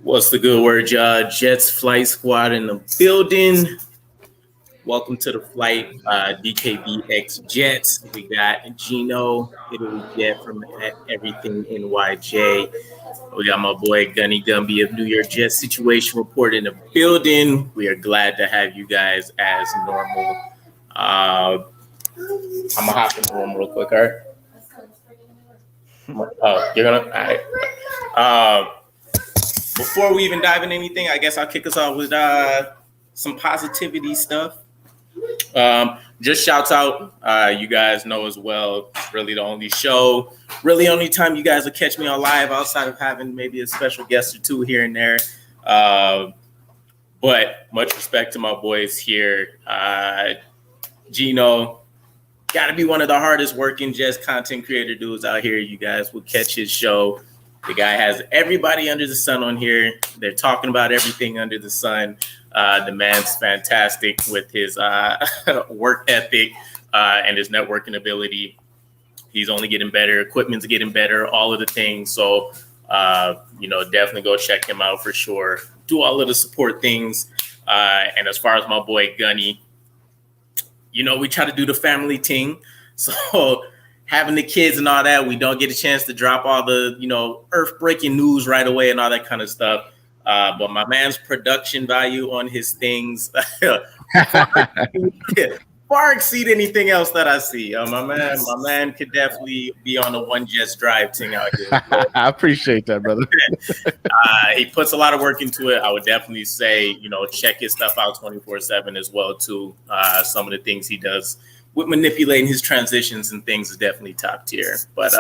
What's the good word, y'all? Jets flight squad in the building. Welcome to the flight, DKBxJets. We got Gino, Italy Jet from Everything NYJ. We got my boy Gunny Gumby of New York Jets Situation Report in the building. We are glad to have you guys as normal. I'm gonna hop in the room real quick, all right? Oh, you're gonna? All right. Before we even dive into anything, I guess I'll kick us off with some positivity stuff. Just shouts out. You guys know as well, it's really the only show, really only time you guys will catch me on live outside of having maybe a special guest or two here and there. But much respect to my boys here. Gino, got to be one of the hardest working Jets content creator dudes out here. You guys will catch his show. The guy has everybody under the sun on here. They're talking about everything under the sun. The man's fantastic with his work ethic and his networking ability. He's only getting better. Equipment's getting better, all of the things. So, definitely go check him out for sure. Do all of the support things. And as far as my boy Gunny, we try to do the family thing. So having the kids and all that, we don't get a chance to drop all the, earth-breaking news right away and all that kind of stuff. But my man's production value on his things far exceed anything else that I see. My man could definitely be on the One Jets Drive thing out here. I appreciate that, brother. He puts a lot of work into it. I would definitely say, check his stuff out 24/7 as well too. Some of the things he does with manipulating his transitions and things is definitely top tier. But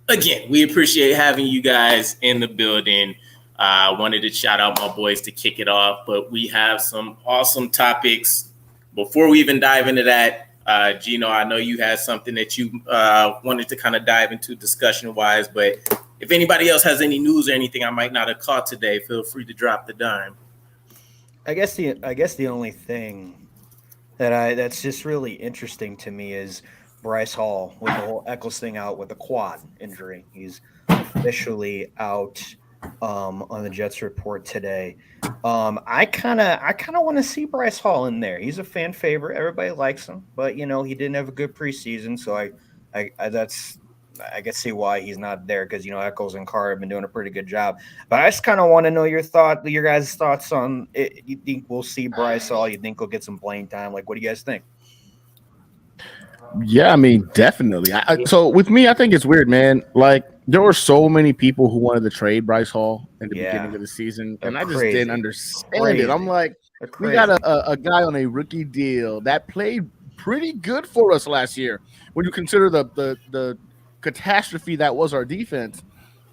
again, we appreciate having you guys in the building. I wanted to shout out my boys to kick it off, but we have some awesome topics. Before we even dive into that, Gino, I know you had something that you wanted to kind of dive into discussion-wise, but if anybody else has any news or anything I might not have caught today, feel free to drop the dime. I guess the only thing that's just really interesting to me is Bryce Hall with the whole Eccles thing out with a quad injury. He's officially out on the Jets report today. I kind of want to see Bryce Hall in there. He's a fan favorite. Everybody likes him, but he didn't have a good preseason, so I can see why he's not there because Eccles and Carr have been doing a pretty good job. But I just kind of want to know your guys' thoughts on it. You think we'll see Bryce Hall? You think we'll get some playing time? Like, what do you guys think? Yeah, I mean, definitely. So with me, I think it's weird, man. Like, there were so many people who wanted to trade Bryce Hall in the beginning of the season, and I just didn't understand it. I'm like, we got a guy on a rookie deal that played pretty good for us last year when you consider the catastrophe that was our defense,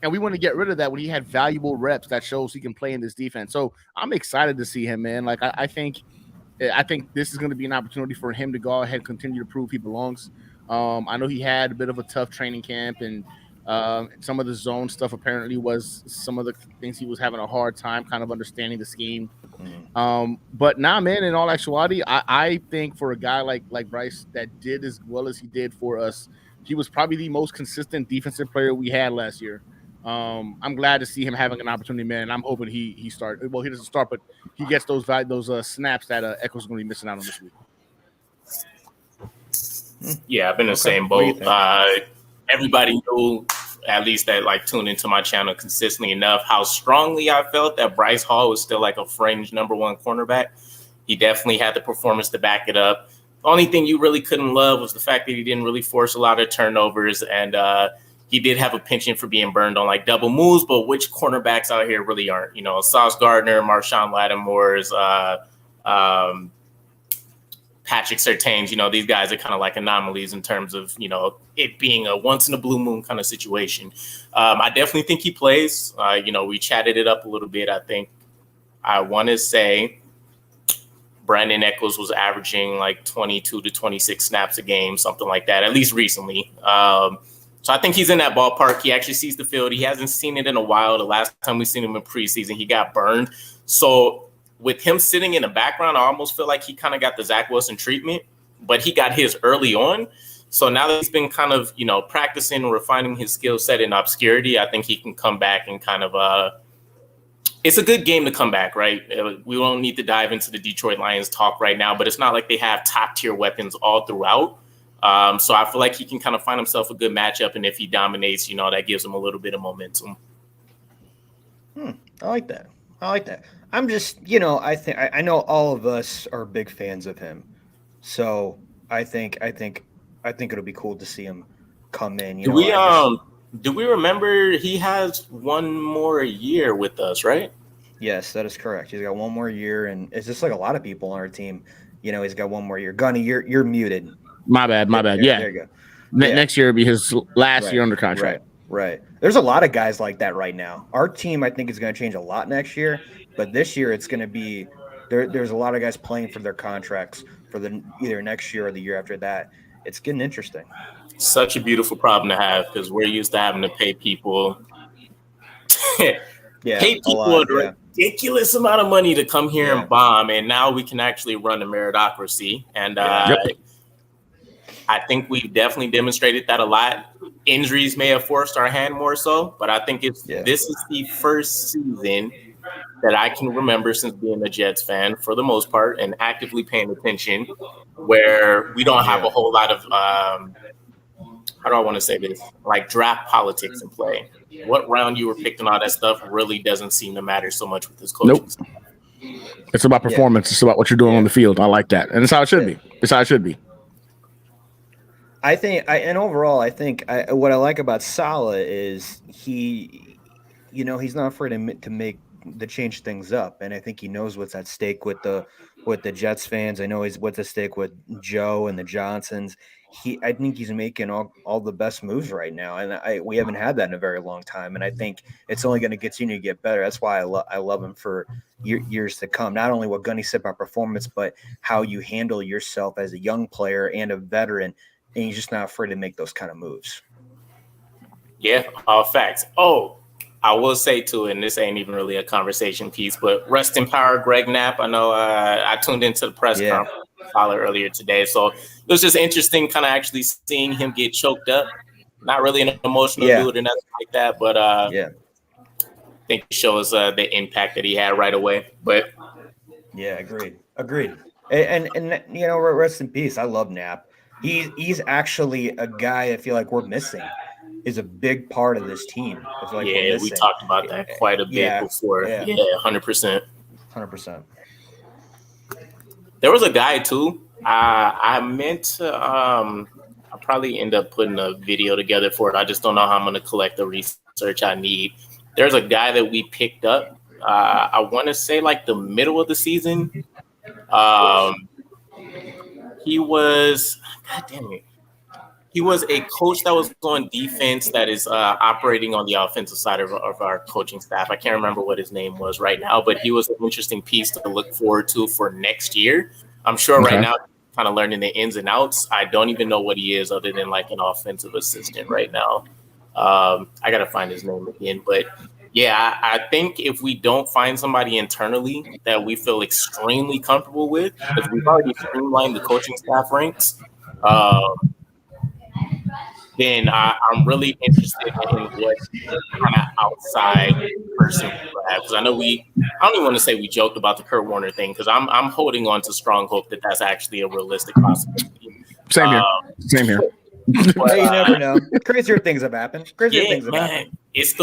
and we want to get rid of that when he had valuable reps that shows he can play in this defense. So I'm excited to see him, man. Like, I think this is going to be an opportunity for him to go ahead and continue to prove he belongs. I know he had a bit of a tough training camp, and some of the zone stuff apparently was some of the things he was having a hard time kind of understanding the scheme. But now, man, in all actuality, I think for a guy like Bryce that did as well as he did for us, he was probably the most consistent defensive player we had last year. I'm glad to see him having an opportunity, man. And I'm hoping he starts. Well, he doesn't start, but he gets those snaps that Eccles is going to be missing out on this week. Yeah, I've been in the same boat. Everybody knew, at least that tuned into my channel consistently enough, how strongly I felt that Bryce Hall was still like a fringe number one cornerback. He definitely had the performance to back it up. The only thing you really couldn't love was the fact that he didn't really force a lot of turnovers, and he did have a penchant for being burned on double moves, but which cornerbacks out here really aren't? Sauce Gardner, Marshawn Lattimore's, Patrick Surtain's, these guys are kind of like anomalies in terms of, it being a once in a blue moon kind of situation. I definitely think he plays. We chatted it up a little bit. I want to say Brandon Eccles was averaging 22 to 26 snaps a game, something like that, at least recently. So I think he's in that ballpark. He actually sees the field. He hasn't seen it in a while. The last time we seen him in preseason, he got burned. So with him sitting in the background, I almost feel like he kind of got the Zach Wilson treatment, but he got his early on. So now that he's been kind of, practicing and refining his skill set in obscurity, I think he can come back and kind of it's a good game to come back, right? We don't need to dive into the Detroit Lions talk right now, but it's not like they have top tier weapons all throughout. So I feel like he can kind of find himself a good matchup. And if he dominates, that gives him a little bit of momentum. I like that. I'm just, I know all of us are big fans of him. So I think it'll be cool to see him come in. Do we remember he has one more year with us, right? Yes, that is correct. He's got one more year, and it's just like a lot of people on our team. He's got one more year. Gunny, you're muted. My bad. Yeah. There you go. Next year will be his last year under contract. Right. There's a lot of guys like that right now. Our team, I think, is going to change a lot next year, but this year it's going to be there's a lot of guys playing for their contracts for either next year or the year after that. It's getting interesting. Such a beautiful problem to have because we're used to having to pay people a ridiculous amount of money to come here and bomb, and now we can actually run a meritocracy. And I think we've definitely demonstrated that a lot. Injuries may have forced our hand more so, but I think this is the first season that I can remember since being a Jets fan for the most part and actively paying attention where we don't have a whole lot of how do I want to say this? Like draft politics in play. What round you were picked and all that stuff really doesn't seem to matter so much with this coaching staff. It's about performance. It's about what you're doing on the field. I like that. And it's how it should be. I think what I like about Saleh is he's not afraid to make to change things up, and I think he knows what's at stake with the Jets fans. I know what's at stake with Joe and the Johnsons. I think he's making all the best moves right now, and we haven't had that in a very long time. And I think it's only going to continue to get better. That's why I love him for years to come. Not only what Gunny said about performance, but how you handle yourself as a young player and a veteran. And he's just not afraid to make those kind of moves. Yeah, all facts. Oh, I will say too, and this ain't even really a conversation piece, but rest in power, Greg Knapp. I know I tuned into the press conference earlier today, so it was just interesting, kind of actually seeing him get choked up. Not really an emotional dude or nothing like that, but I think it shows the impact that he had right away. But agreed. And rest in peace. I love Knapp. He's actually a guy I feel like we're missing. Is a big part of this team. I feel like we talked about that quite a bit before. 100%. 100%. There was a guy too. I meant to. I'll probably end up putting a video together for it. I just don't know how I'm going to collect the research I need. There's a guy that we picked up. I want to say like the middle of the season. He was. God damn it. He was a coach that was on defense that is operating on the offensive side of our coaching staff. I can't remember what his name was right now, but he was an interesting piece to look forward to for next year. I'm sure right now, kind of learning the ins and outs. I don't even know what he is other than like an offensive assistant right now. I got to find his name again. But yeah, I think if we don't find somebody internally that we feel extremely comfortable with, because we've already streamlined the coaching staff ranks, then I'm really interested in what kind of outside person we have. Because I know I don't even want to say we joked about the Kurt Warner thing, because I'm holding on to strong hope that that's actually a realistic possibility. Same here. But, you never know. Crazier things have happened. Why not? It's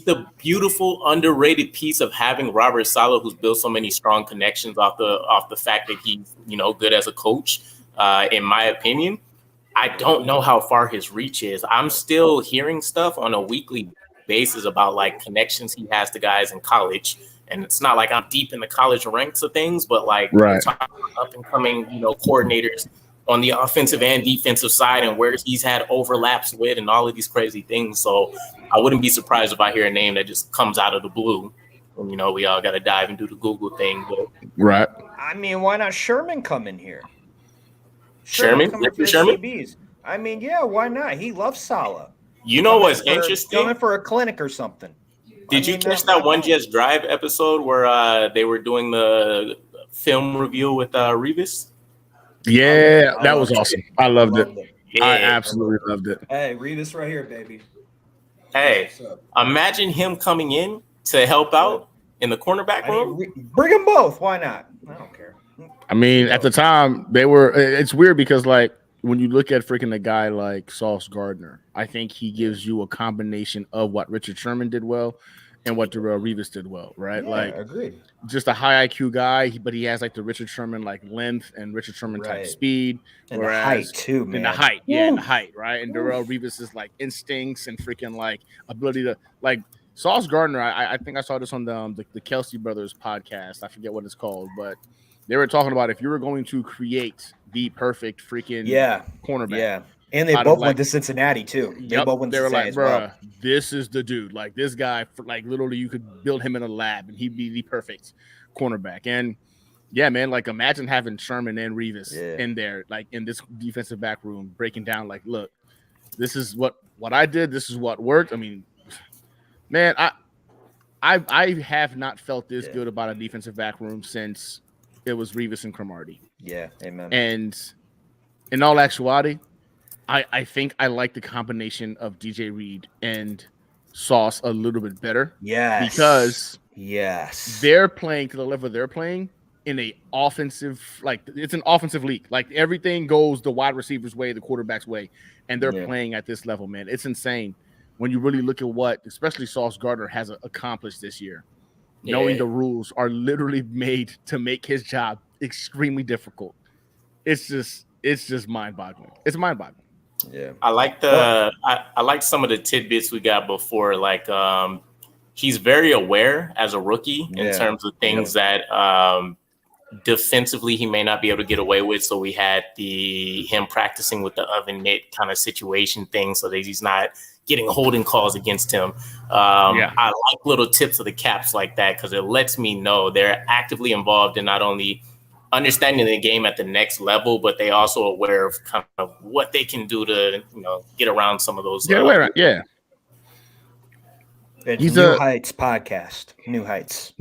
the beautiful, underrated piece of having Robert Saleh, who's built so many strong connections off the fact that he's good as a coach. In my opinion, I don't know how far his reach is. I'm still hearing stuff on a weekly basis about like connections he has to guys in college. And it's not like I'm deep in the college ranks of things, but like we're talking about up and coming, coordinators on the offensive and defensive side and where he's had overlaps with and all of these crazy things. So I wouldn't be surprised if I hear a name that just comes out of the blue. And, we all got to dive and do the Google thing. But, I mean, why not Sherman come in here? Sherman? CBs. I mean, why not? He loves Saleh. What's interesting? Coming for a clinic or something. Did you catch that One Jets Drive episode where they were doing the film review with Revis? Yeah, that was awesome. I loved it. Yeah. I absolutely loved it. Hey, read this right here, baby. Hey, imagine him coming in to help out in the cornerback room. Bring them both. Why not? I don't care. I mean, at the time, they were. It's weird because, like, when you look at freaking a guy like Sauce Gardner, I think he gives you a combination of what Richard Sherman did well and what Darrelle Revis did well, right? Yeah, like, agreed. Just a high IQ guy, but he has like the Richard Sherman like length and Richard Sherman type speed, and the height too, man. And the height, and the height, right? And Darrelle Revis is like instincts and freaking like ability to like Sauce Gardner. I think I saw this on the Kelsey Brothers podcast. I forget what it's called, but they were talking about if you were going to create the perfect freaking cornerback. And they both went to Cincinnati too. They both went to Cincinnati like, bro, this is the dude. Like this guy, like literally, you could build him in a lab and he'd be the perfect cornerback. And yeah, man, like imagine having Sherman and Revis in there, like in this defensive back room, breaking down. Like, look, this is what I did. This is what worked. I mean, man, I have not felt this good about a defensive back room since it was Revis and Cromartie. Yeah, amen. And in all actuality, I think I like the combination of DJ Reed and Sauce a little bit better. Yes. Because they're playing to the level they're playing in a offensive, like it's an offensive league. Like everything goes the wide receiver's way, the quarterback's way, and they're playing at this level, man. It's insane when you really look at what, especially Sauce Gardner has accomplished this year. Knowing the rules are literally made to make his job extremely difficult. It's just mind-boggling. It's mind-boggling. Yeah, I like I like some of the tidbits we got before. Like, he's very aware as a rookie in terms of things that defensively he may not be able to get away with. So we had him practicing with the oven mitt kind of situation thing, so that he's not getting holding calls against him. I like little tips of the caps like that because it lets me know they're actively involved in not only understanding the game at the next level, but they also aware of kind of what they can do to, get around some of those. It's He's New Heights podcast. New Heights.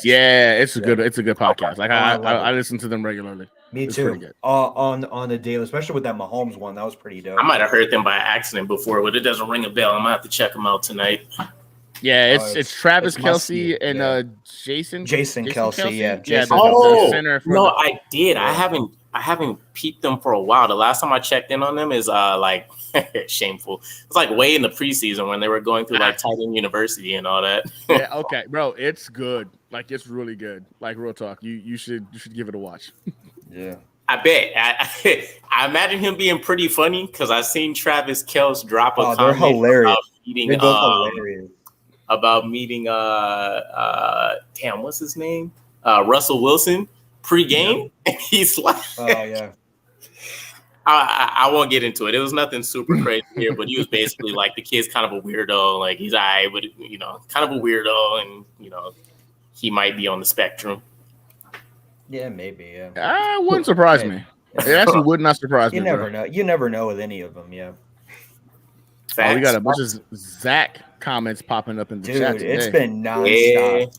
Yeah, it's a good podcast. Like I listen to them regularly. Me too. On the daily, especially with that Mahomes one, that was pretty dope. I might have heard them by accident before, but it doesn't ring a bell. I'm gonna have to check them out tonight. Yeah, it's Travis Kelce and Jason Kelce. Yeah. No, I did. I haven't peeped them for a while. The last time I checked in on them is like shameful. It's like way in the preseason when they were going through like Titan University and all that. Yeah, okay, bro, it's good. Like it's really good. Like real talk, you should give it a watch. Yeah. I bet. I imagine him being pretty funny because I've seen Travis Kelce drop a comment hilarious. About meeting what's his name? Russell Wilson pre-game. Yeah. He's like, I won't get into it. It was nothing super crazy here, but he was basically like the kid's kind of a weirdo. Like he's but kind of a weirdo, and he might be on the spectrum. Yeah, maybe. Yeah, it wouldn't surprise me. It actually would not surprise me. You never know. You never know with any of them. Yeah. Oh, we got a bunch of Zach comments popping up in the chat today. It's been nonstop.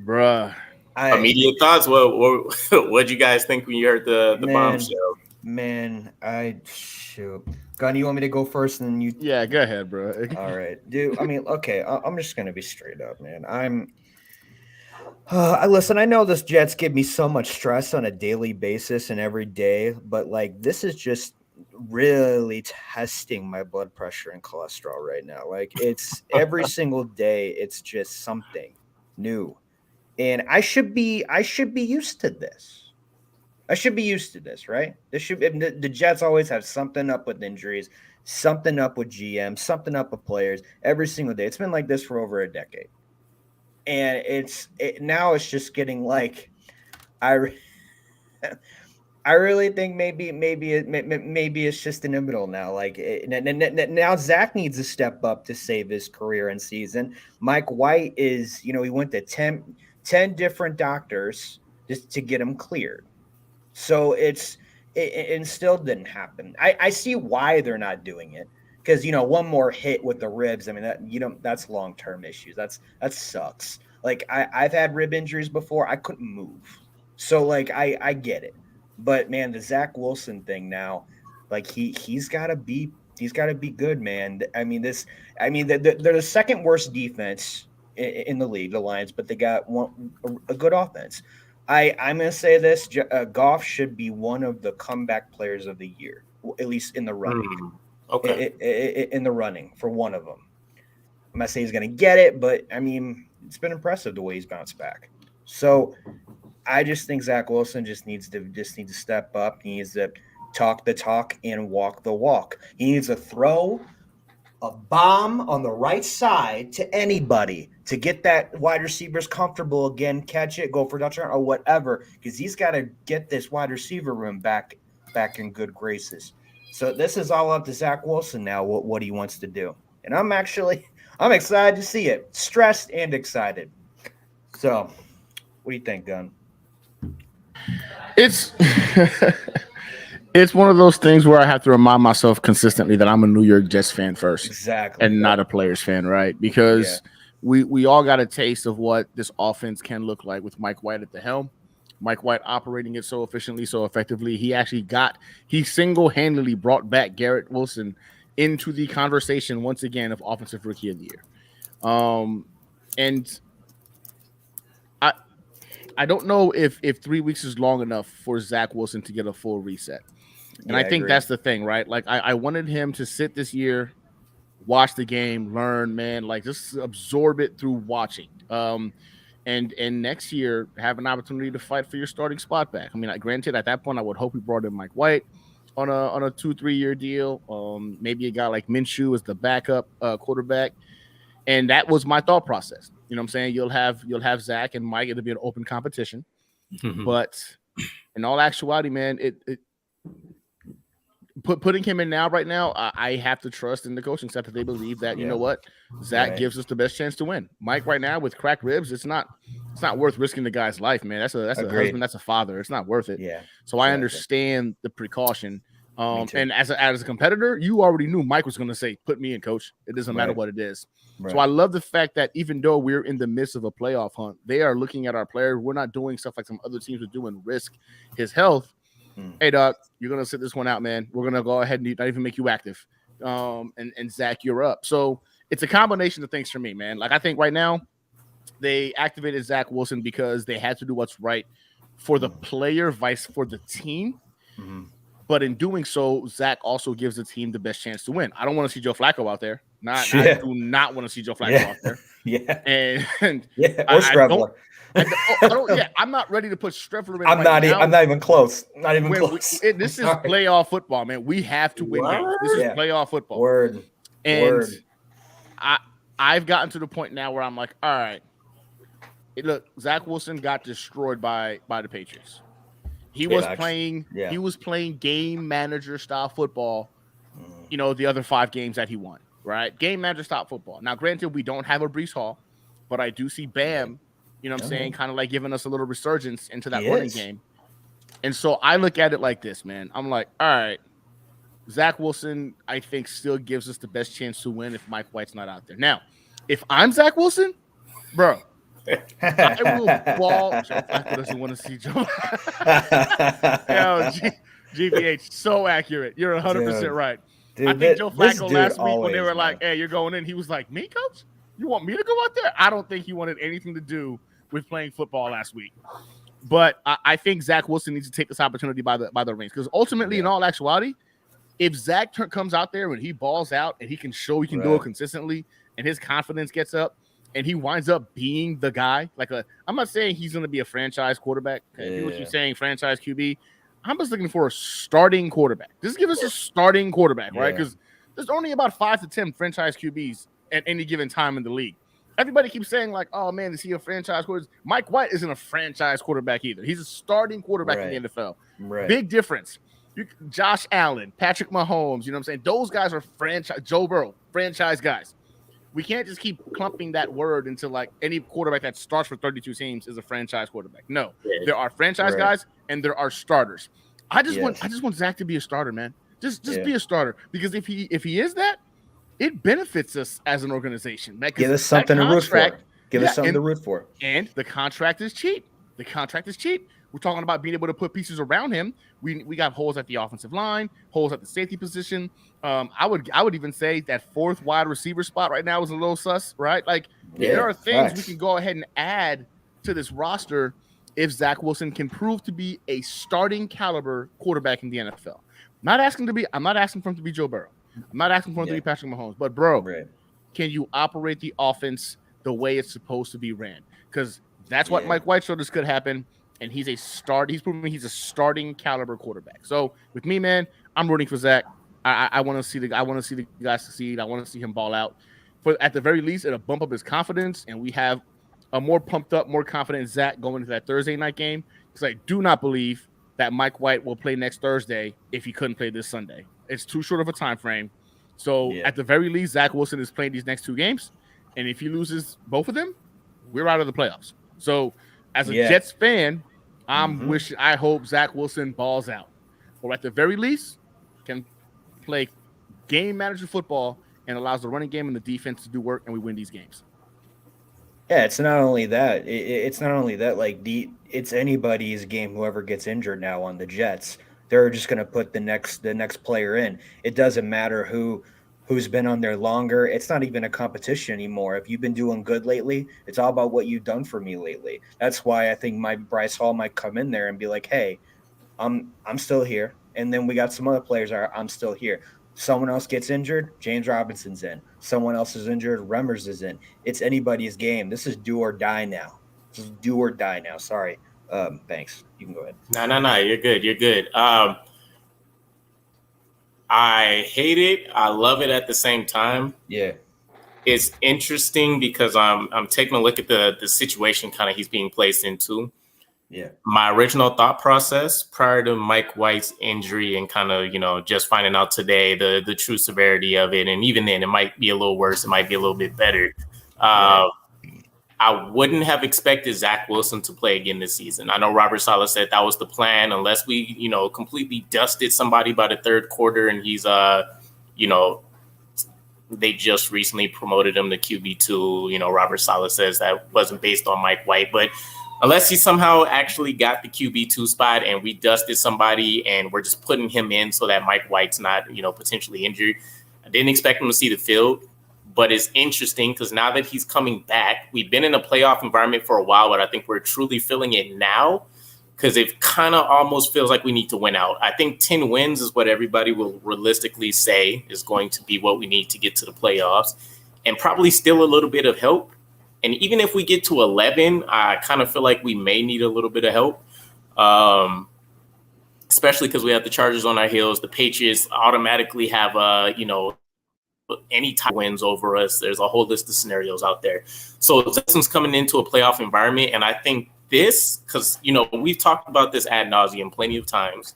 Bruh. Immediate thoughts. What'd you guys think when you heard the bombshell? Man, Gunny, you want me to go first, and then you? Yeah, go ahead, bro. All right, dude. I mean, okay. I'm just gonna be straight up, man. Listen, I know this Jets give me so much stress on a daily basis and every day, but like this is just really testing my blood pressure and cholesterol right now. Like it's every single day, it's just something new. And I should be used to this. I should be used to this, right? The Jets always have something up with injuries, something up with GM, something up with players every single day. It's been like this for over a decade. And now it's just getting like I really think maybe it's just inevitable now. Like now Zach needs to step up to save his career and season. Mike White is, he went to 10 different doctors just to get him cleared. So it still didn't happen. I see why they're not doing it. Because, one more hit with the ribs. I mean, that's long-term issues. That sucks. Like I've had rib injuries before. I couldn't move. So like, I get it. But man, the Zach Wilson thing now, like he's got to be good, man. I mean they're the second worst defense in the league, the Lions, but they got a good offense. I'm gonna say this: Goff should be one of the comeback players of the year, at least in the running. Okay, in the running for one of them. I'm not saying he's gonna get it, but I mean it's been impressive the way he's bounced back. So I just think Zach Wilson just needs to step up. He needs to talk the talk and walk the walk. He needs to throw a bomb on the right side to anybody to get that wide receivers comfortable again, catch it, go for a touchdown or whatever, because he's got to get this wide receiver room back in good graces. So this is all up to Zach Wilson now, what he wants to do. And I'm excited to see it, stressed and excited. So what do you think, Gunn? It's it's one of those things where I have to remind myself consistently that I'm a New York Jets fan first, exactly, and not a Players fan, right? Because we all got a taste of what this offense can look like with Mike White at the helm. Mike White operating it so efficiently, so effectively. He single-handedly brought back Garrett Wilson into the conversation once again of Offensive Rookie of the Year. And I don't know if 3 weeks is long enough for Zach Wilson to get a full reset. And I think that's the thing, right? Like I wanted him to sit this year, watch the game, learn, man, like just absorb it through watching. And next year have an opportunity to fight for your starting spot back. I mean, granted, at that point, I would hope we brought in Mike White on a 2-3 year deal. Maybe a guy like Minshew as the backup quarterback. And that was my thought process. You know what I'm saying? You'll have Zach and Mike. It'll be an open competition. But in all actuality, man, putting him in right now, I have to trust in the coaching staff that they believe that, you know what, Zach gives us the best chance to win. Mike right now with cracked ribs, it's not worth risking the guy's life, man. That's a husband, that's a father. It's not worth it. Yeah. So I understand the precaution. And as a competitor, you already knew Mike was going to say, put me in, coach. It doesn't matter what it is. Right. So I love the fact that even though we're in the midst of a playoff hunt, they are looking at our player. We're not doing stuff like some other teams are doing, risk his health. Hey, Doug, you're going to sit this one out, man. We're going to go ahead and not even make you active. And Zach, you're up. So it's a combination of things for me, man. Like I think right now they activated Zach Wilson because they had to do what's right for the player, vice for the team. But in doing so, Zach also gives the team the best chance to win. I don't want to see Joe Flacco out there. I do not want to see Joe Flacco out there. And or Strevler. I'm not ready to put Strevler in. I'm not even close. Not even close. This is playoff football, man. We have to win games. This is playoff football. Word. I've gotten to the point now where I'm like, all right. Look, Zach Wilson got destroyed by the Patriots. He was playing game manager style football, the other 5 games that he won, right? Game manager style football. Now, granted, we don't have a Breece Hall, but I do see Bam, you know what I'm saying, kind of like giving us a little resurgence into that running game. And so I look at it like this, man. I'm like, all right, Zach Wilson, I think, still gives us the best chance to win if Mike White's not out there. Now, if I'm Zach Wilson, bro, I will ball. Joe Flacco doesn't want to see Joe. GBH, so accurate. You're 100% right. Dude, I think Joe Flacco last week when they were like, "Hey, you're going in," he was like, "Me, coach? You want me to go out there?" I don't think he wanted anything to do with playing football last week. But I think Zach Wilson needs to take this opportunity by the reins, because ultimately, in all actuality, if Zach comes out there and he balls out and he can show he can do it consistently, and his confidence gets up, and he winds up being the guy, I'm not saying he's going to be a franchise quarterback. Okay? What you're saying, franchise QB. I'm just looking for a starting quarterback. Just give us a starting quarterback, right? Because there's only about 5 to 10 franchise QBs at any given time in the league. Everybody keeps saying, like, oh, man, is he a franchise quarterback? Mike White isn't a franchise quarterback either. He's a starting quarterback in the NFL. Right. Big difference. Josh Allen, Patrick Mahomes, you know what I'm saying? Those guys are franchise. Joe Burrow, franchise guys. We can't just keep clumping that word into like any quarterback that starts for 32 teams is a franchise quarterback. No, there are franchise guys and there are starters. I just want Zach to be a starter, man. Just be a starter, because if he is that, it benefits us as an organization. Give us something to root for. Give us something to root for. And the contract is cheap. we're talking about being able to put pieces around him. We got holes at the offensive line, holes at the safety position. I would even say that fourth wide receiver spot right now is a little sus, right? Like there are things we can go ahead and add to this roster if Zach Wilson can prove to be a starting caliber quarterback in the NFL. I'm not asking for him to be Joe Burrow. I'm not asking for him to be Patrick Mahomes. But bro, can you operate the offense the way it's supposed to be ran? Because that's what Mike White showed us could happen. And he's proven he's a starting caliber quarterback. So with me, man, I'm rooting for Zach. I want to see the guy succeed. I want to see him ball out. But at the very least, it'll bump up his confidence, and we have a more pumped up, more confident Zach going into that Thursday night game. Because I do not believe that Mike White will play next Thursday if he couldn't play this Sunday. It's too short of a time frame. So at the very least, Zach Wilson is playing these next 2 games. And if he loses both of them, we're out of the playoffs. So as a Jets fan, I hope Zach Wilson balls out. Or at the very least, can play game manager football and allows the running game and the defense to do work, and we win these games. Yeah, it's not only that. It's not only that. Like it's anybody's game. Whoever gets injured now on the Jets, they're just going to put the next player in. It doesn't matter who's been on there longer. It's not even a competition anymore. If you've been doing good lately, it's all about what you've done for me lately. That's why I think my Bryce Hall might come in there and be like, "Hey, I'm still here." And then we got some other players I'm still here. Someone else gets injured, James Robinson's in. Someone else is injured, Remmers is in. It's anybody's game. This is do or die now. Sorry. Thanks. You can go ahead. No. You're good. I hate it. I love it at the same time. Yeah. It's interesting because I'm taking a look at the situation kind of he's being placed into. Yeah. My original thought process prior to Mike White's injury and kind of, just finding out today the true severity of it. And even then it might be a little worse. It might be a little bit better. I wouldn't have expected Zach Wilson to play again this season. I know Robert Saleh said that was the plan, unless we, completely dusted somebody by the third quarter and he's, they just recently promoted him to QB2. Robert Saleh says that wasn't based on Mike White, but unless he somehow actually got the QB2 spot and we dusted somebody and we're just putting him in so that Mike White's not, potentially injured. I didn't expect him to see the field, but it's interesting because now that he's coming back, we've been in a playoff environment for a while, but I think we're truly feeling it now because it kind of almost feels like we need to win out. I think 10 wins is what everybody will realistically say is going to be what we need to get to the playoffs, and probably still a little bit of help. And even if we get to 11, I kind of feel like we may need a little bit of help, especially because we have the Chargers on our heels. The Patriots automatically have, any type of wins over us. There's a whole list of scenarios out there. So Wilson's coming into a playoff environment, and I think this, because, we've talked about this ad nauseum plenty of times,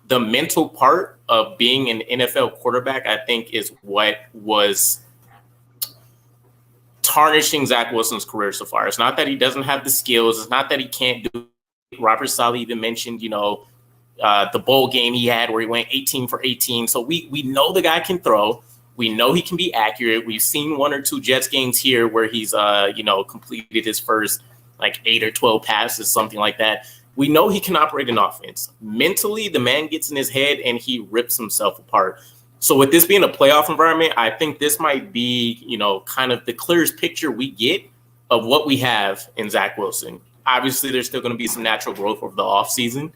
the mental part of being an NFL quarterback, I think, is what was tarnishing Zach Wilson's career so far. It's not that he doesn't have the skills. It's not that he can't do it. Robert Saleh even mentioned, the bowl game he had where he went 18 for 18. So we know the guy can throw. We know he can be accurate. We've seen 1 or 2 Jets games here where he's, completed his first 8 or 12 passes, something like that. We know he can operate an offense. Mentally, the man gets in his head and he rips himself apart. So with this being a playoff environment, I think this might be, kind of the clearest picture we get of what we have in Zach Wilson. Obviously, there's still going to be some natural growth over the offseason.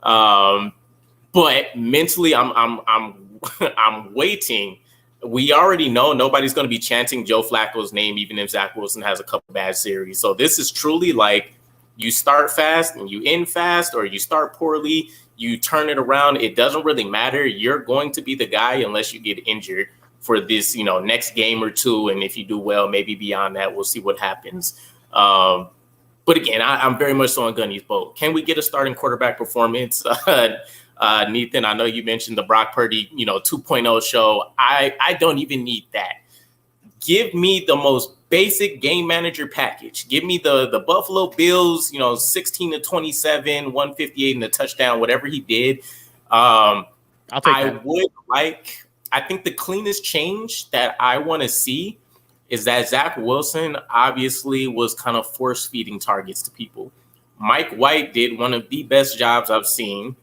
But mentally, I'm waiting. We already know nobody's going to be chanting Joe Flacco's name, even if Zach Wilson has a couple bad series. So this is truly like you start fast and you end fast, or you start poorly, you turn it around. It doesn't really matter. You're going to be the guy unless you get injured for this, next game or two. And if you do well, maybe beyond that, we'll see what happens. But again, I'm very much so on Gunny's boat. Can we get a starting quarterback performance? Nathan, I know you mentioned the Brock Purdy, 2.0 show. I don't even need that. Give me the most basic game manager package. Give me the Buffalo Bills, 16 to 27, 158 in the touchdown, whatever he did. I'll take that. I think the cleanest change that I want to see is that Zach Wilson obviously was kind of force feeding targets to people. Mike White did one of the best jobs I've seen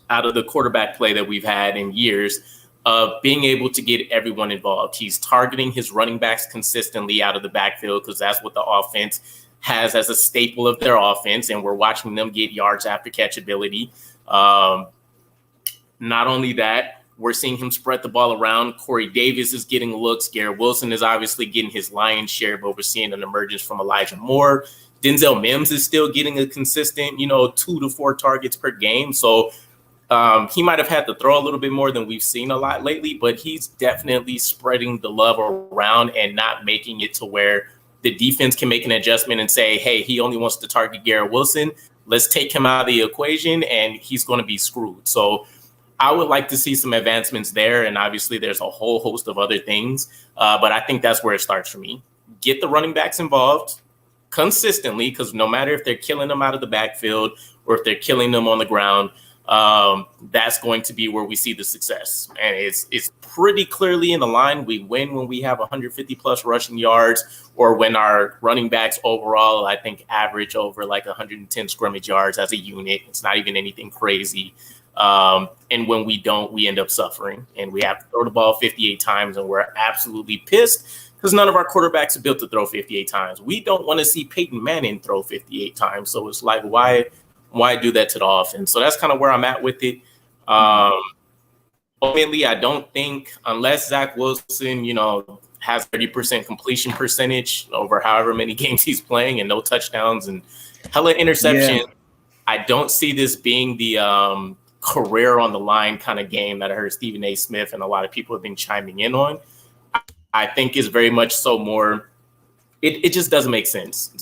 out of the quarterback play that we've had in years of being able to get everyone involved. He's targeting his running backs consistently out of the backfield because that's what the offense has as a staple of their offense, and we're watching them get yards after catch ability. Not only that, we're seeing him spread the ball around. Corey Davis is getting looks. Garrett Wilson is obviously getting his lion's share, but we're seeing an emergence from Elijah Moore. Denzel Mims is still getting a consistent, 2 to 4 targets per game. So he might have had to throw a little bit more than we've seen a lot lately, but he's definitely spreading the love around and not making it to where the defense can make an adjustment and say, hey, he only wants to target Garrett Wilson. Let's take him out of the equation and he's going to be screwed. So I would like to see some advancements there. And obviously there's a whole host of other things. But I think that's where it starts for me. Get the running backs involved consistently, because no matter if they're killing them out of the backfield or if they're killing them on the ground, that's going to be where we see the success. And it's pretty clearly in the line. We win when we have 150 plus rushing yards, or when our running backs overall, I think, average over like 110 scrimmage yards as a unit. It's not even anything crazy. And when we don't, we end up suffering, and we have to throw the ball 58 times, and we're absolutely pissed because none of our quarterbacks are built to throw 58 times. We don't want to see Peyton Manning throw 58 times. So it's like, why do that to the offense? So that's kind of where I'm at with it. Ultimately, I don't think, unless Zach Wilson, has 30% completion percentage over however many games he's playing and no touchdowns and hella interception, I don't see this being the career on the line kind of game that I heard Stephen A. Smith and a lot of people have been chiming in on. I think is very much so more, it just doesn't make sense,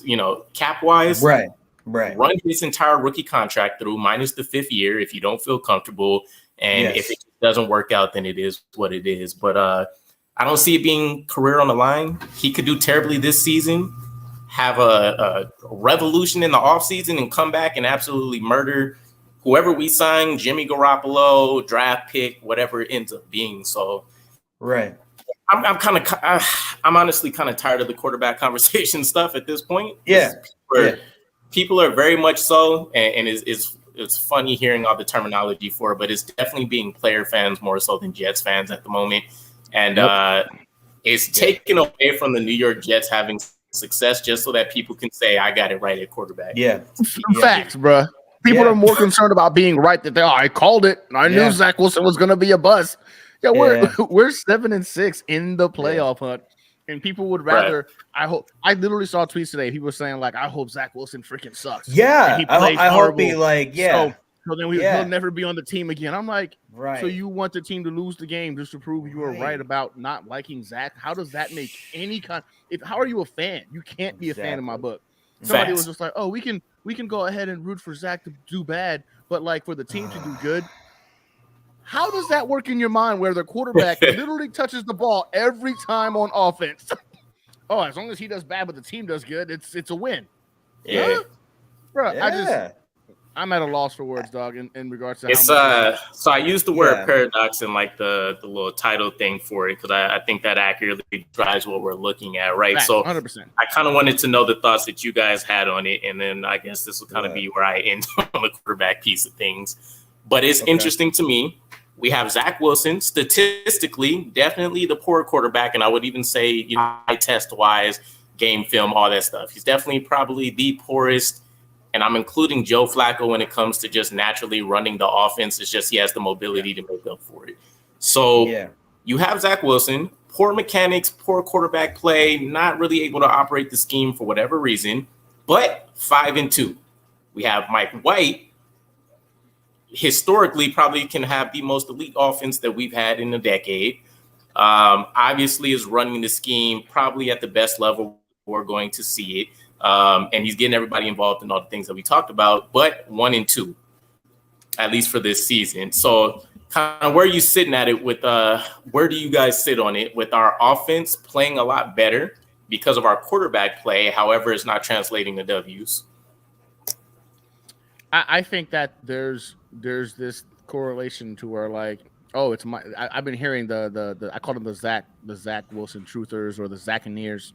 cap wise. Right. Run his entire rookie contract through minus the 5th year if you don't feel comfortable. And if it doesn't work out, then it is what it is. But I don't see it being career on the line. He could do terribly this season, have a revolution in the offseason, and come back and absolutely murder whoever we sign, Jimmy Garoppolo, draft pick, whatever it ends up being. So, I'm honestly kind of tired of the quarterback conversation stuff at this point. People are very much so, and it's funny hearing all the terminology for it, but it's definitely being player fans more so than Jets fans at the moment. And it's taken away from the New York Jets having success just so that people can say, I got it right at quarterback. Facts, bro. People are more concerned about being right that I called it. I knew Zach Wilson was going to be a bust. We're 7-6 in the playoff hunt. And people would rather. I literally saw tweets today. People were saying like, "I hope Zach Wilson freaking sucks." Yeah, I hope he So then he'll never be on the team again. I'm like, so you want the team to lose the game just to prove you were right about not liking Zach? How does that make any kind? How are you a fan? You can't be a fan in my book. Somebody was just like, "Oh, we can go ahead and root for Zach to do bad, but like for the team to do good." How does that work in your mind where the quarterback literally touches the ball every time on offense? As long as he does bad but the team does good, it's a win. Bro, I'm at a loss for words, dog, in regards to so I used the word paradox in like the little title thing for it because I think that accurately drives what we're looking at, right? So 100%. I kind of wanted to know the thoughts that you guys had on it, and then I guess this will kind of be where I end on the quarterback piece of things. But it's interesting to me. We have Zach Wilson, statistically, definitely the poor quarterback. And I would even say, eye test wise, game film, all that stuff. He's definitely probably the poorest. And I'm including Joe Flacco when it comes to just naturally running the offense. It's just he has the mobility to make up for it. So you have Zach Wilson, poor mechanics, poor quarterback play, not really able to operate the scheme for whatever reason, but 5-2. We have Mike White. Historically, probably can have the most elite offense that we've had in a decade. Obviously is running the scheme probably at the best level we're going to see it. And he's getting everybody involved in all the things that we talked about, but 1-2, at least for this season. So kind of where are you sitting at it with, where do you guys sit on it with our offense playing a lot better because of our quarterback play? However, it's not translating to W's. I think that there's this correlation to where like, it's my. I've been hearing the I call them the Zach Wilson truthers or the Zaccaneers.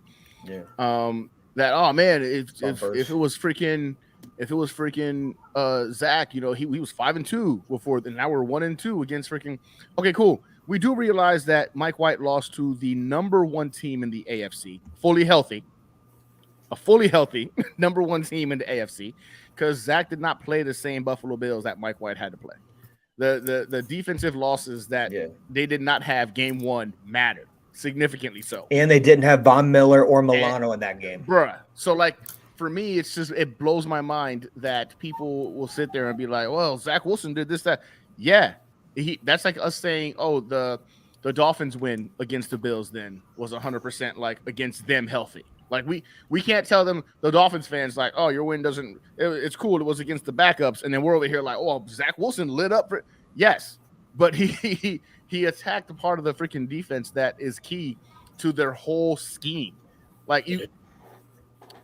That if it was freaking If it was freaking Zach, he was 5-2 before, and now we're 1-2 against freaking. Okay, cool. We do realize that Mike White lost to the number one team in the AFC, fully healthy. A fully healthy number one team in the AFC, because Zach did not play the same Buffalo Bills that Mike White had to play. The defensive losses that they did not have game one mattered significantly so. And they didn't have Von Miller or Milano in that game. Bruh. So, like, for me, it blows my mind that people will sit there and be like, well, Zach Wilson did this, that. Yeah. That's like us saying, oh, the Dolphins win against the Bills then was 100% like against them healthy. Like, we can't tell them, the Dolphins fans, like, oh, your win it's cool. It was against the backups. And then we're over here like, oh, Zach Wilson lit up. Yes, but he attacked a part of the freaking defense that is key to their whole scheme. Like,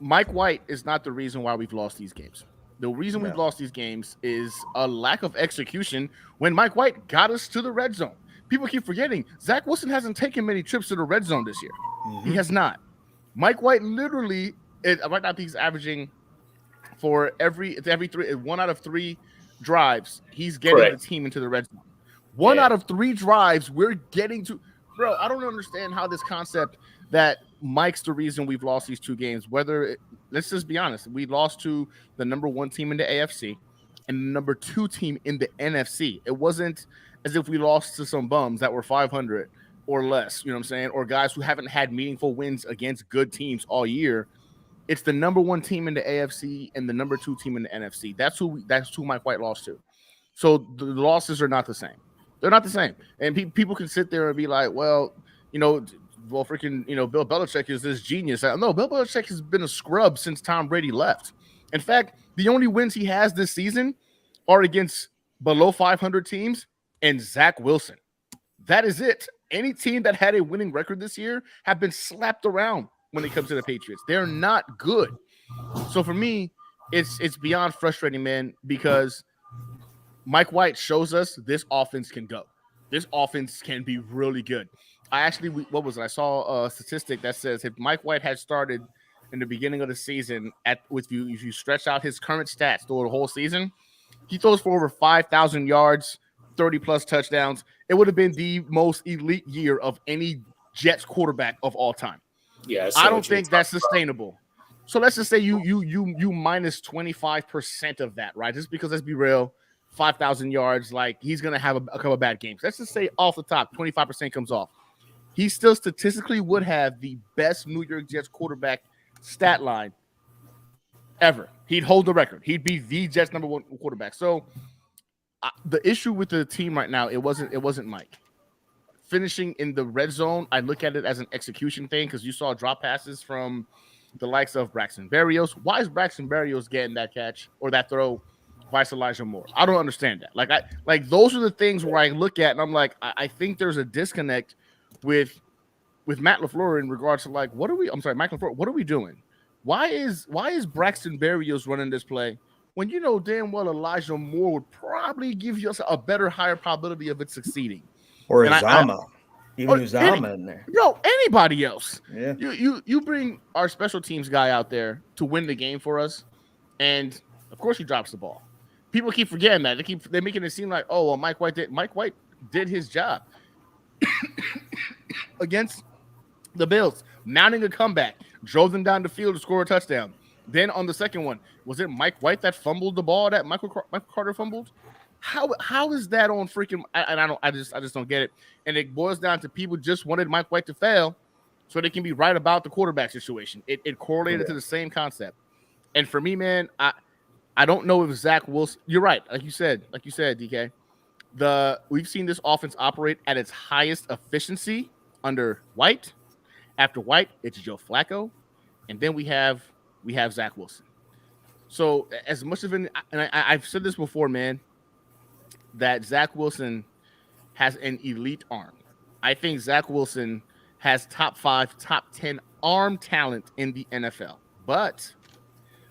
Mike White is not the reason why we've lost these games. The reason we've lost these games is a lack of execution when Mike White got us to the red zone. People keep forgetting, Zach Wilson hasn't taken many trips to the red zone this year. Mm-hmm. He has not. Mike White literally, right now, he's averaging for every 1 out of 3 drives, he's getting the team into the red zone. 1 out of 3 drives, we're getting to. Bro, I don't understand how this concept that Mike's the reason we've lost these 2 games. Let's just be honest, we lost to the number 1 team in the AFC and the number 2 team in the NFC. It wasn't as if we lost to some bums that were 500 or less, you know what I'm saying? Or guys who haven't had meaningful wins against good teams all year. It's the number 1 team in the AFC and the number 2 team in the NFC. That's who Mike White lost to. So the losses are not the same. They're not the same. And people can sit there and be like, well, freaking, Bill Belichick is this genius. No, Bill Belichick has been a scrub since Tom Brady left. In fact, the only wins he has this season are against below 500 teams and Zach Wilson. That is it. Any team that had a winning record this year have been slapped around when it comes to the Patriots. They're not good. So for me, it's beyond frustrating, man, because Mike White shows us this offense can go. This offense can be really good. I saw a statistic that says if Mike White had started in the beginning of the season if you stretch out his current stats through the whole season, he throws for over 5,000 yards, 30-plus touchdowns. It would have been the most elite year of any Jets quarterback of all time. Yeah, I don't think that's sustainable. So let's just say you minus 25% of that, right? Just because, let's be real, 5,000 yards, like he's going to have a couple of bad games. Let's just say off the top, 25% comes off. He still statistically would have the best New York Jets quarterback stat line ever. He'd hold the record. He'd be the Jets number 1 quarterback. So the issue with the team right now, it wasn't Mike. Finishing in the red zone, I look at it as an execution thing because you saw drop passes from the likes of Braxton Berrios. Why is Braxton Berrios getting that catch or that throw vice Elijah Moore? I don't understand that. Like those are the things where I look at and I'm like, I think there's a disconnect with Matt LaFleur in regards to like, Mike LaFleur, what are we doing? Why is Braxton Berrios running this play when you know damn well Elijah Moore would probably give you a better, higher probability of it succeeding? Or Uzama. Even Uzama in there. Anybody else. Yeah. You bring our special teams guy out there to win the game for us, and of course he drops the ball. People keep forgetting that. They're making it seem like, oh, well, Mike White did his job against the Bills, mounting a comeback, drove them down the field to score a touchdown. Then on the second one, was it Mike White that fumbled the ball that Michael Carter fumbled? How is that on freaking? I just don't get it. And it boils down to people just wanted Mike White to fail so they can be right about the quarterback situation. It correlated to the same concept. And for me, man, I don't know if Zach Wilson. You're right, like you said, DK. We've seen this offense operate at its highest efficiency under White. After White, it's Joe Flacco, and then we have Zach Wilson. So as much of and I've said this before, man, that Zach Wilson has an elite arm. I think Zach Wilson has top 5, top 10 arm talent in the NFL. But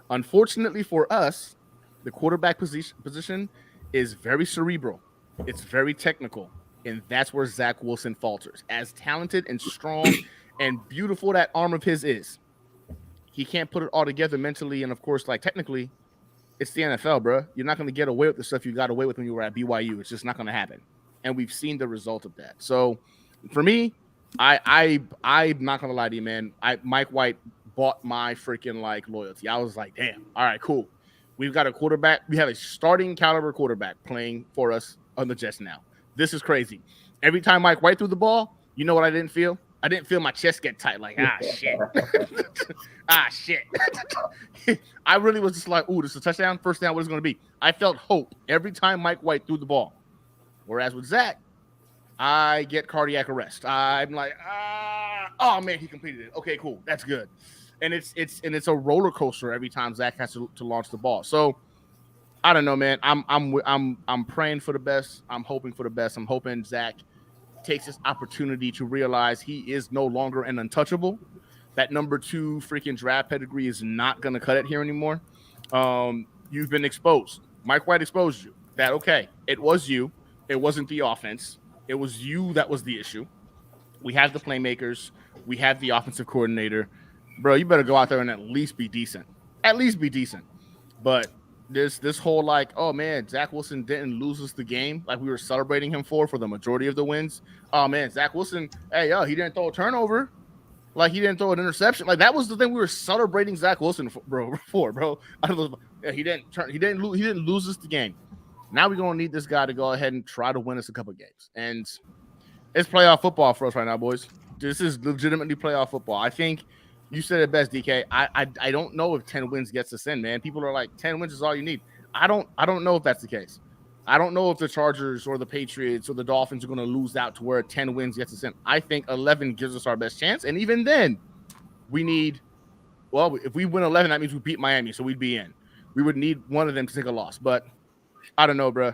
unfortunately for us, the quarterback position is very cerebral. It's very technical. And that's where Zach Wilson falters. As talented and strong and beautiful that arm of his is, he can't put it all together mentally and, of course, like technically It's the NFL, bro. You're not going to get away with the stuff you got away with when you were at BYU. It's just not going to happen. And we've seen the result of that. So for me, I'm not going to lie to you, man. Mike White bought my freaking like loyalty. I was like, damn, all right, cool. We've got a quarterback. We have a starting caliber quarterback playing for us on the Jets now. This is crazy. Every time Mike White threw the ball, you know what I didn't feel? I didn't feel my chest get tight. Like, shit. Shit. I really was just like, ooh, this is a touchdown. First down, what is it going to be? I felt hope every time Mike White threw the ball. Whereas with Zach, I get cardiac arrest. I'm like, oh man, he completed it. Okay, cool. That's good. And it's a roller coaster every time Zach has to launch the ball. So I don't know, man. I'm praying for the best. I'm hoping for the best. I'm hoping Zach takes this opportunity to realize he is no longer an untouchable. That number 2 freaking draft pedigree is not going to cut it here anymore. You've been exposed. Mike White exposed you. That, okay, it was you. It wasn't the offense. It was you that was the issue. We have the playmakers. We have the offensive coordinator. Bro, you better go out there and at least be decent. At least be decent. But this whole like, oh man, Zach Wilson didn't lose us the game like we were celebrating him for the majority of the wins. Oh man, Zach Wilson, hey he didn't throw a turnover, like he didn't throw an interception. Like that was the thing we were celebrating Zach Wilson for, bro. He didn't lose us the game. Now we're gonna need this guy to go ahead and try to win us a couple of games, and it's playoff football for us right now, boys. This is legitimately playoff football. I think. You said it best, DK. I don't know if 10 wins gets us in, man. People are like, 10 wins is all you need. I don't know if that's the case. I don't know if the Chargers or the Patriots or the Dolphins are going to lose out to where 10 wins gets us in. I think 11 gives us our best chance. And even then, we need – well, if we win 11, that means we beat Miami, so we'd be in. We would need one of them to take a loss. But I don't know, bro.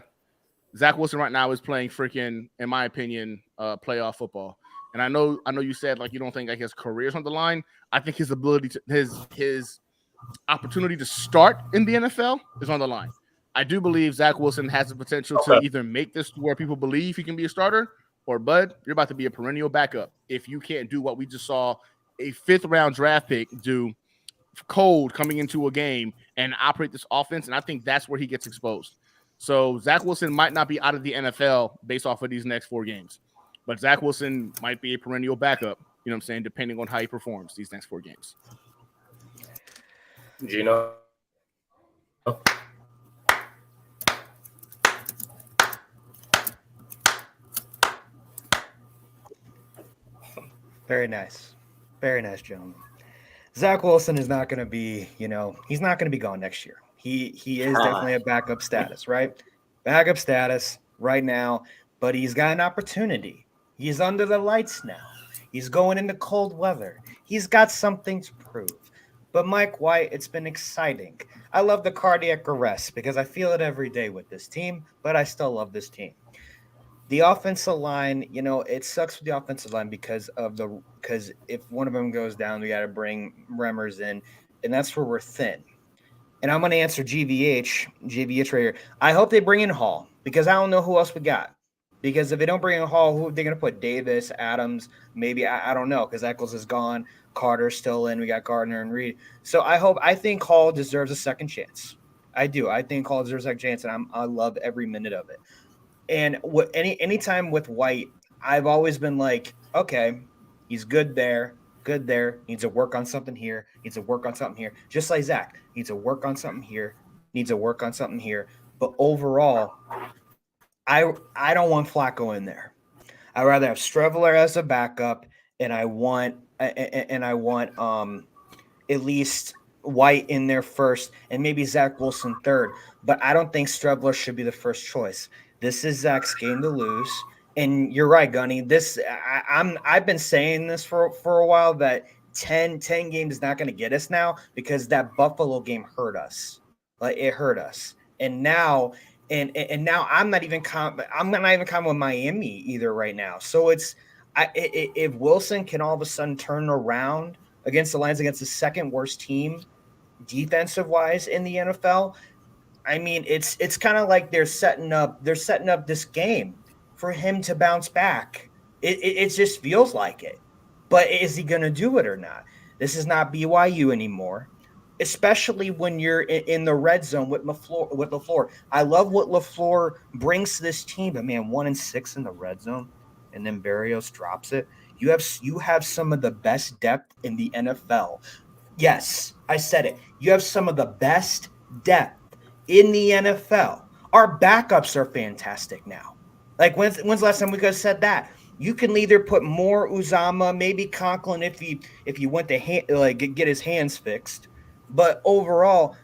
Zach Wilson right now is playing freaking, in my opinion, playoff football. And I know you said like you don't think like his career's on the line. I think his ability to his opportunity to start in the NFL is on the line. I do believe Zach Wilson has the potential to either make this to where people believe he can be a starter, or bud, you're about to be a perennial backup if you can't do what we just saw a 5th round draft pick do cold coming into a game and operate this offense. And I think that's where he gets exposed. So Zach Wilson might not be out of the NFL based off of these next 4 games. But Zach Wilson might be a perennial backup, you know what I'm saying, depending on how he performs these next 4 games. Gino? Very nice. Very nice, gentlemen. Zach Wilson is not going to be, he's not going to be gone next year. He is definitely a backup status, right? Backup status right now, but he's got an opportunity. He's under the lights now. He's going into cold weather. He's got something to prove. But Mike White, it's been exciting. I love the cardiac arrest because I feel it every day with this team, but I still love this team. The offensive line, it sucks with the offensive line because if one of them goes down, we got to bring Remmers in, and that's where we're thin. And I'm going to answer GVH right here. I hope they bring in Hall because I don't know who else we got. Because if they don't bring in Hall, who are they going to put? Davis, Adams, maybe, I don't know, because Eccles is gone. Carter's still in. We got Gardner and Reed. So I think Hall deserves a second chance. I do. I think Hall deserves a second chance, and I love every minute of it. And anytime with White, I've always been like, okay, he's good there, needs to work on something here, needs to work on something here. Just like Zach, needs to work on something here, needs to work on something here. But overall, I don't want Flacco in there. I'd rather have Streveler as a backup, and I want at least White in there first, and maybe Zach Wilson third. But I don't think Streveler should be the first choice. This is Zach's game to lose, and you're right, Gunny. I've been saying this for a while that 10 games is not going to get us now because that Buffalo game hurt us. Like it hurt us, and now. And now I'm not even counting with Miami either right now. So if Wilson can all of a sudden turn around against the Lions, against the second worst team defensive wise in the NFL, I mean it's kind of like they're setting up this game for him to bounce back. It just feels like it. But is he going to do it or not? This is not BYU anymore. especially when you're in the red zone with LaFleur. I love what LaFleur brings to this team, but man, 1-6 in the red zone, and then Berrios drops it. You have some of the best depth in the NFL. Yes, I said it. You have some of the best depth in the NFL. Our backups are fantastic now. Like when's the last time we could have said that? You can either put more Uzama, maybe Conklin if he went to get his hands fixed. But overall,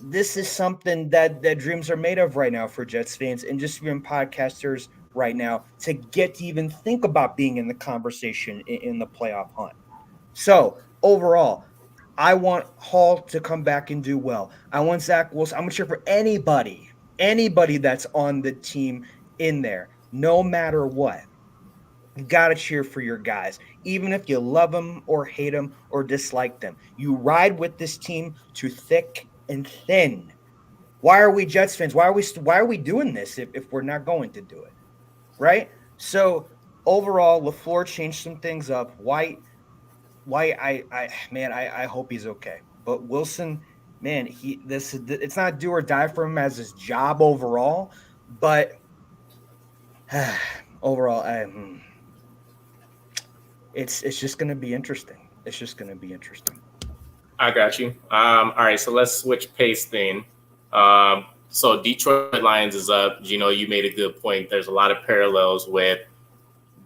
this is something that dreams are made of right now for Jets fans and just even podcasters right now to get to even think about being in the conversation in the playoff hunt. So overall, I want Hall to come back and do well. I want Zach Wilson. I'm going to cheer for anybody that's on the team in there, no matter what. You got to cheer for your guys, even if you love them or hate them or dislike them. You ride with this team to thick and thin. Why are we Jets fans? Why are we doing this if we're not going to do it, right? So overall, LaFleur changed some things up. White, I hope he's okay. But Wilson, man, it's not do or die for him as his job overall, but overall, it's just going to be interesting. It's just going to be interesting. I got you. All right, so let's switch pace then. So Detroit Lions is up. You made a good point. There's a lot of parallels with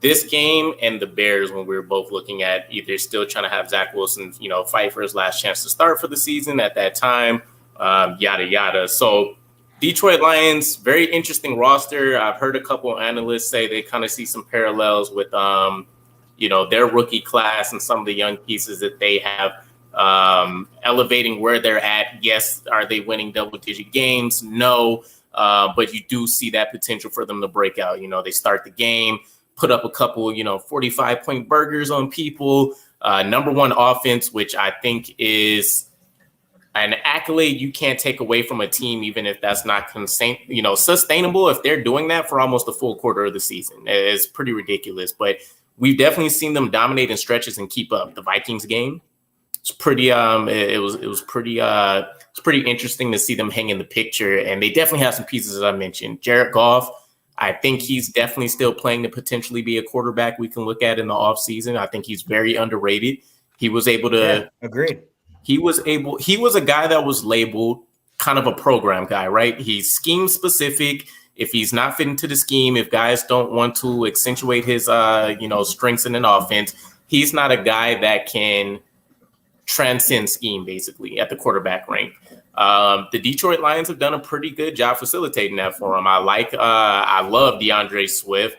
this game and the Bears when we were both looking at either still trying to have Zach Wilson, fight for his last chance to start for the season at that time, yada, yada. So Detroit Lions, very interesting roster. I've heard a couple of analysts say they kind of see some parallels with, their rookie class and some of the young pieces that they have, elevating where they're at. Yes, are they winning double-digit games? No, but you do see that potential for them to break out. They start the game, put up a couple, 45-point burgers on people. Number one offense, which I think is an accolade you can't take away from a team, even if that's not sustainable. If they're doing that for almost a full quarter of the season, it's pretty ridiculous. But we've definitely seen them dominate in stretches and keep up. The Vikings game, it's pretty. It was pretty interesting to see them hang in the picture, and they definitely have some pieces, as I mentioned. Jared Goff, I think he's definitely still playing to potentially be a quarterback we can look at in the offseason. I think he's very underrated. He was able to agreed. He was a guy that was labeled kind of a program guy, right? He's scheme specific. If he's not fitting to the scheme, if guys don't want to accentuate his strengths in an offense, he's not a guy that can transcend scheme basically at the quarterback rank. The Detroit Lions have done a pretty good job facilitating that for him. I love DeAndre Swift.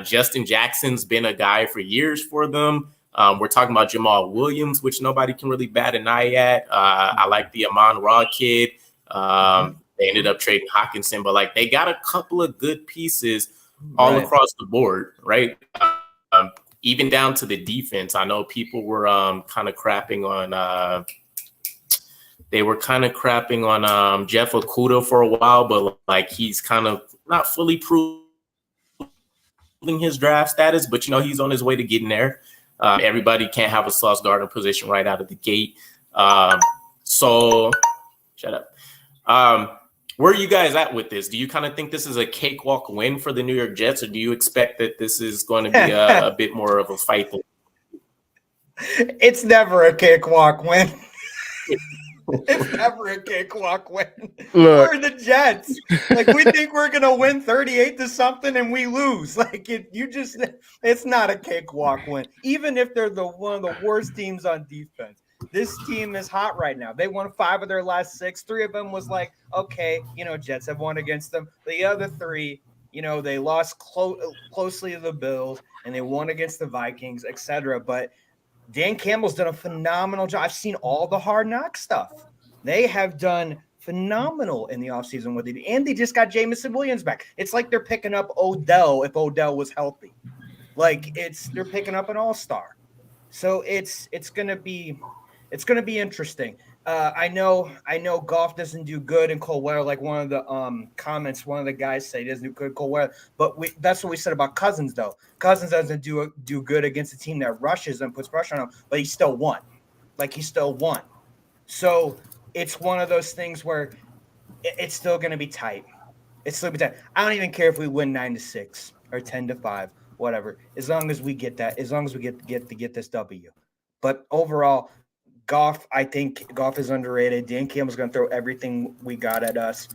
Justin Jackson's been a guy for years for them. We're talking about Jamal Williams, which nobody can really bat an eye at. I like the Amon-Ra kid. They ended up trading Hawkinson, but they got a couple of good pieces all across the board, right? Even down to the defense. I know people were kind of crapping on Jeff Okudah for a while, but he's kind of not fully proving his draft status, but he's on his way to getting there. Everybody can't have a Sauce Gardner position right out of the gate. So shut up. Where are you guys at with this? Do you kind of think this is a cakewalk win for the New York Jets, or do you expect that this is going to be a bit more of a fight? It's never a cakewalk win. It's never a cakewalk win. Look. We're the Jets. We think we're gonna win 38 to something and we lose. It's not a cakewalk win. Even if they're one of the worst teams on defense. This team is hot right now. They won 5 of their last 6. 3 of them was okay, Jets have won against them. The other 3, they lost closely to the Bills and they won against the Vikings, etc. But Dan Campbell's done a phenomenal job. I've seen all the Hard Knock stuff. They have done phenomenal in the offseason with it. And they just got Jamison Williams back. It's like they're picking up Odell if Odell was healthy. They're picking up an all-star. So it's gonna be interesting. I know Goff doesn't do good in cold weather. Like one of the comments, one of the guys say he doesn't do good in cold weather. But that's what we said about Cousins, though. Cousins doesn't do good against a team that rushes and puts pressure on him, but he still won. He still won. So it's one of those things where it's still going to be tight. It's still be tight. I don't even care if we win 9-6 or 10-5, whatever. As long as we get that, as long as we get this W. But overall, Goff, I think Goff is underrated. Dan Campbell's going to throw everything we got at us.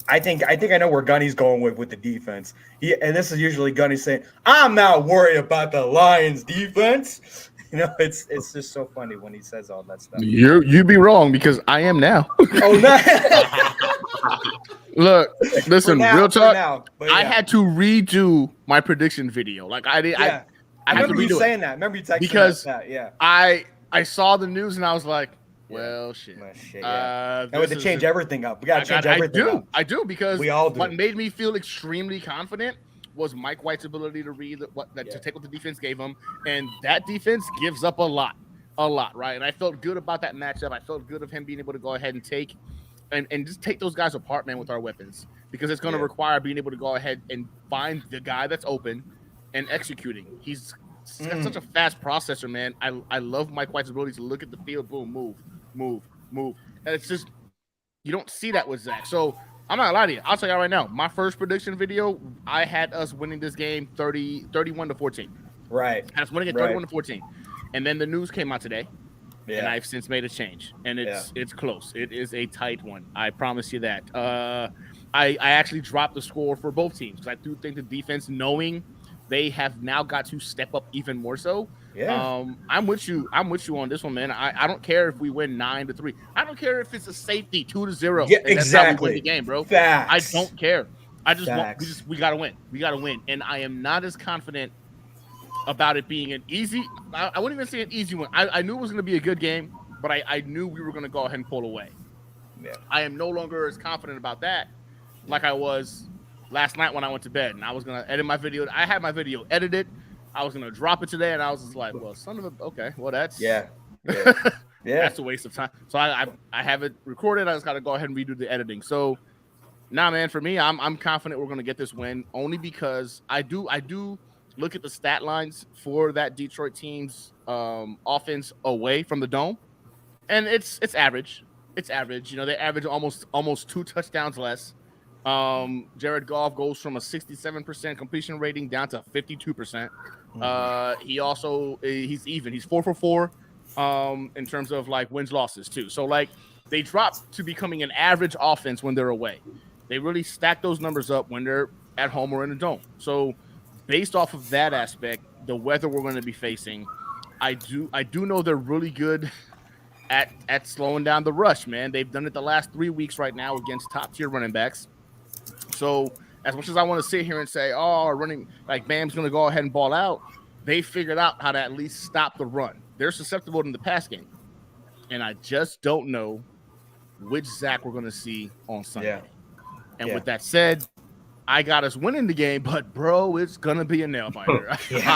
I think I know where Gunny's going with the defense. And this is usually Gunny saying, "I'm not worried about the Lions defense." You know, it's just so funny when he says all that stuff. You'd be wrong because I am now. Oh no! Look, listen, real talk. Now, I had to redo my prediction video. Like I did. Yeah. I remember you saying that. I remember you texting because that. Yeah. I saw the news and I was like, well, shit. Yeah. And we had to change everything up. We got to change everything up. I do because we all do. What made me feel extremely confident was Mike White's ability to read to take what the defense gave him, and that defense gives up a lot, right? And I felt good about that matchup. I felt good of him being able to go ahead and take and just take those guys apart, man, with our weapons, because it's going to require being able to go ahead and find the guy that's open and executing. He's got such a fast processor, man. I love Mike White's ability to look at the field, boom, move, and it's just you don't see that with Zach. So I'm not gonna lie to you. I'll tell you right now. My first prediction video, I had us winning this game 31-14. Right. I was winning it 31-14, and then the news came out today, and I've since made a change, and it's close. It is a tight one. I promise you that. I actually dropped the score for both teams because I do think the defense, knowing they have now got to step up even more so. Yeah. I'm with you on this one, man. I don't care if we win 9-3. I don't care if it's a safety 2-0. Yeah, and exactly. That's how we win the game, bro. Facts. I don't care. I just want we gotta win. We gotta win. And I am not as confident about it being an easy. I wouldn't even say an easy one. I knew it was gonna be a good game, but I knew we were gonna go ahead and pull away. Yeah. I am no longer as confident about that like I was last night when I went to bed, and I was gonna edit my video. I had my video edited. I was gonna drop it today, and I was just like, "Well, son of a okay, well that's that's a waste of time." So I have it recorded. I just gotta go ahead and redo the editing. So, man, for me, I'm confident we're gonna get this win only because I do look at the stat lines for that Detroit team's offense away from the dome, and it's average. It's average. You know, they average almost 2 touchdowns less. Jared Goff goes from a 67% completion rating down to 52%. He also he's even. He's 4 for 4 in terms of like wins losses too. So like they drop to becoming an average offense when they're away. They really stack those numbers up when they're at home or in the dome. So based off of that aspect, the weather we're going to be facing, I do know they're really good at slowing down the rush, man. They've done it the last 3 weeks right now against top tier running backs. So as much as I want to sit here and say, oh, running like Bam's going to go ahead and ball out, they figured out how to at least stop the run. They're susceptible in the pass game. And I just don't know which Zach we're going to see on Sunday. Yeah. And with that said, I got us winning the game, but bro, it's going to be a nail biter. Man.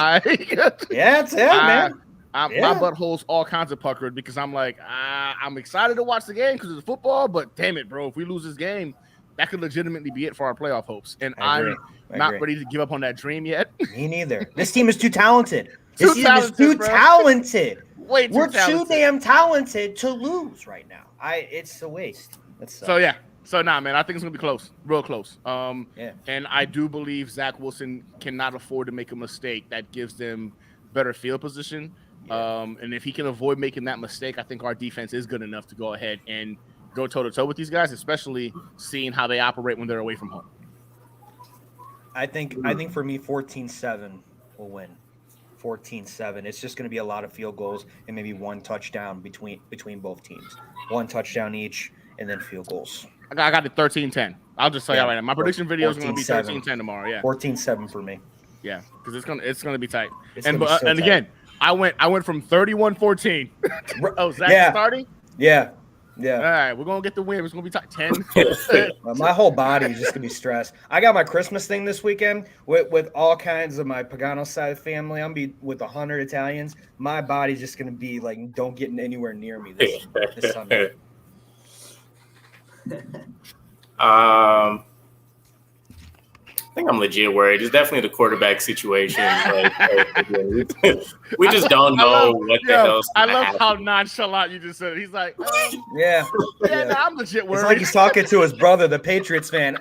My butthole's all kinds of puckered because I'm like, I'm excited to watch the game because it's football, but damn it, bro, if we lose this game, that could legitimately be it for our playoff hopes. And I'm not ready to give up on that dream yet. Me neither. This team is too talented. This team is too talented. We're too damn talented to lose right now. It's a waste. So man, I think it's gonna be close, real close. And I do believe Zach Wilson cannot afford to make a mistake that gives them better field position. And if he can avoid making that mistake, I think our defense is good enough to go ahead and go toe-to-toe with these guys, especially seeing how they operate when they're away from home. I think for me, 14-7 will win. 14-7. It's just going to be a lot of field goals and maybe one touchdown between both teams. One touchdown each, and then field goals. I got it 13-10. I'll just tell you right now. My prediction video is going to be 13-10 tomorrow. Yeah, 14-7 for me. Yeah, because it's gonna be tight. And again, I went from 31-14. Oh, Zach starting? Yeah. All right, we're gonna get the win. It's gonna be tight. 10. My whole body is just gonna be stressed. I got my Christmas thing this weekend with all kinds of my Pagano side family. I'm gonna be with 100 Italians. My body's just gonna be like, don't get anywhere near me this Sunday. think I'm legit worried. It's definitely the quarterback situation. We just don't know what the hell's I love happen. how nonchalant you just said it. He's like, yeah, nah, I'm legit worried. It's like he's talking to his brother, the Patriots fan.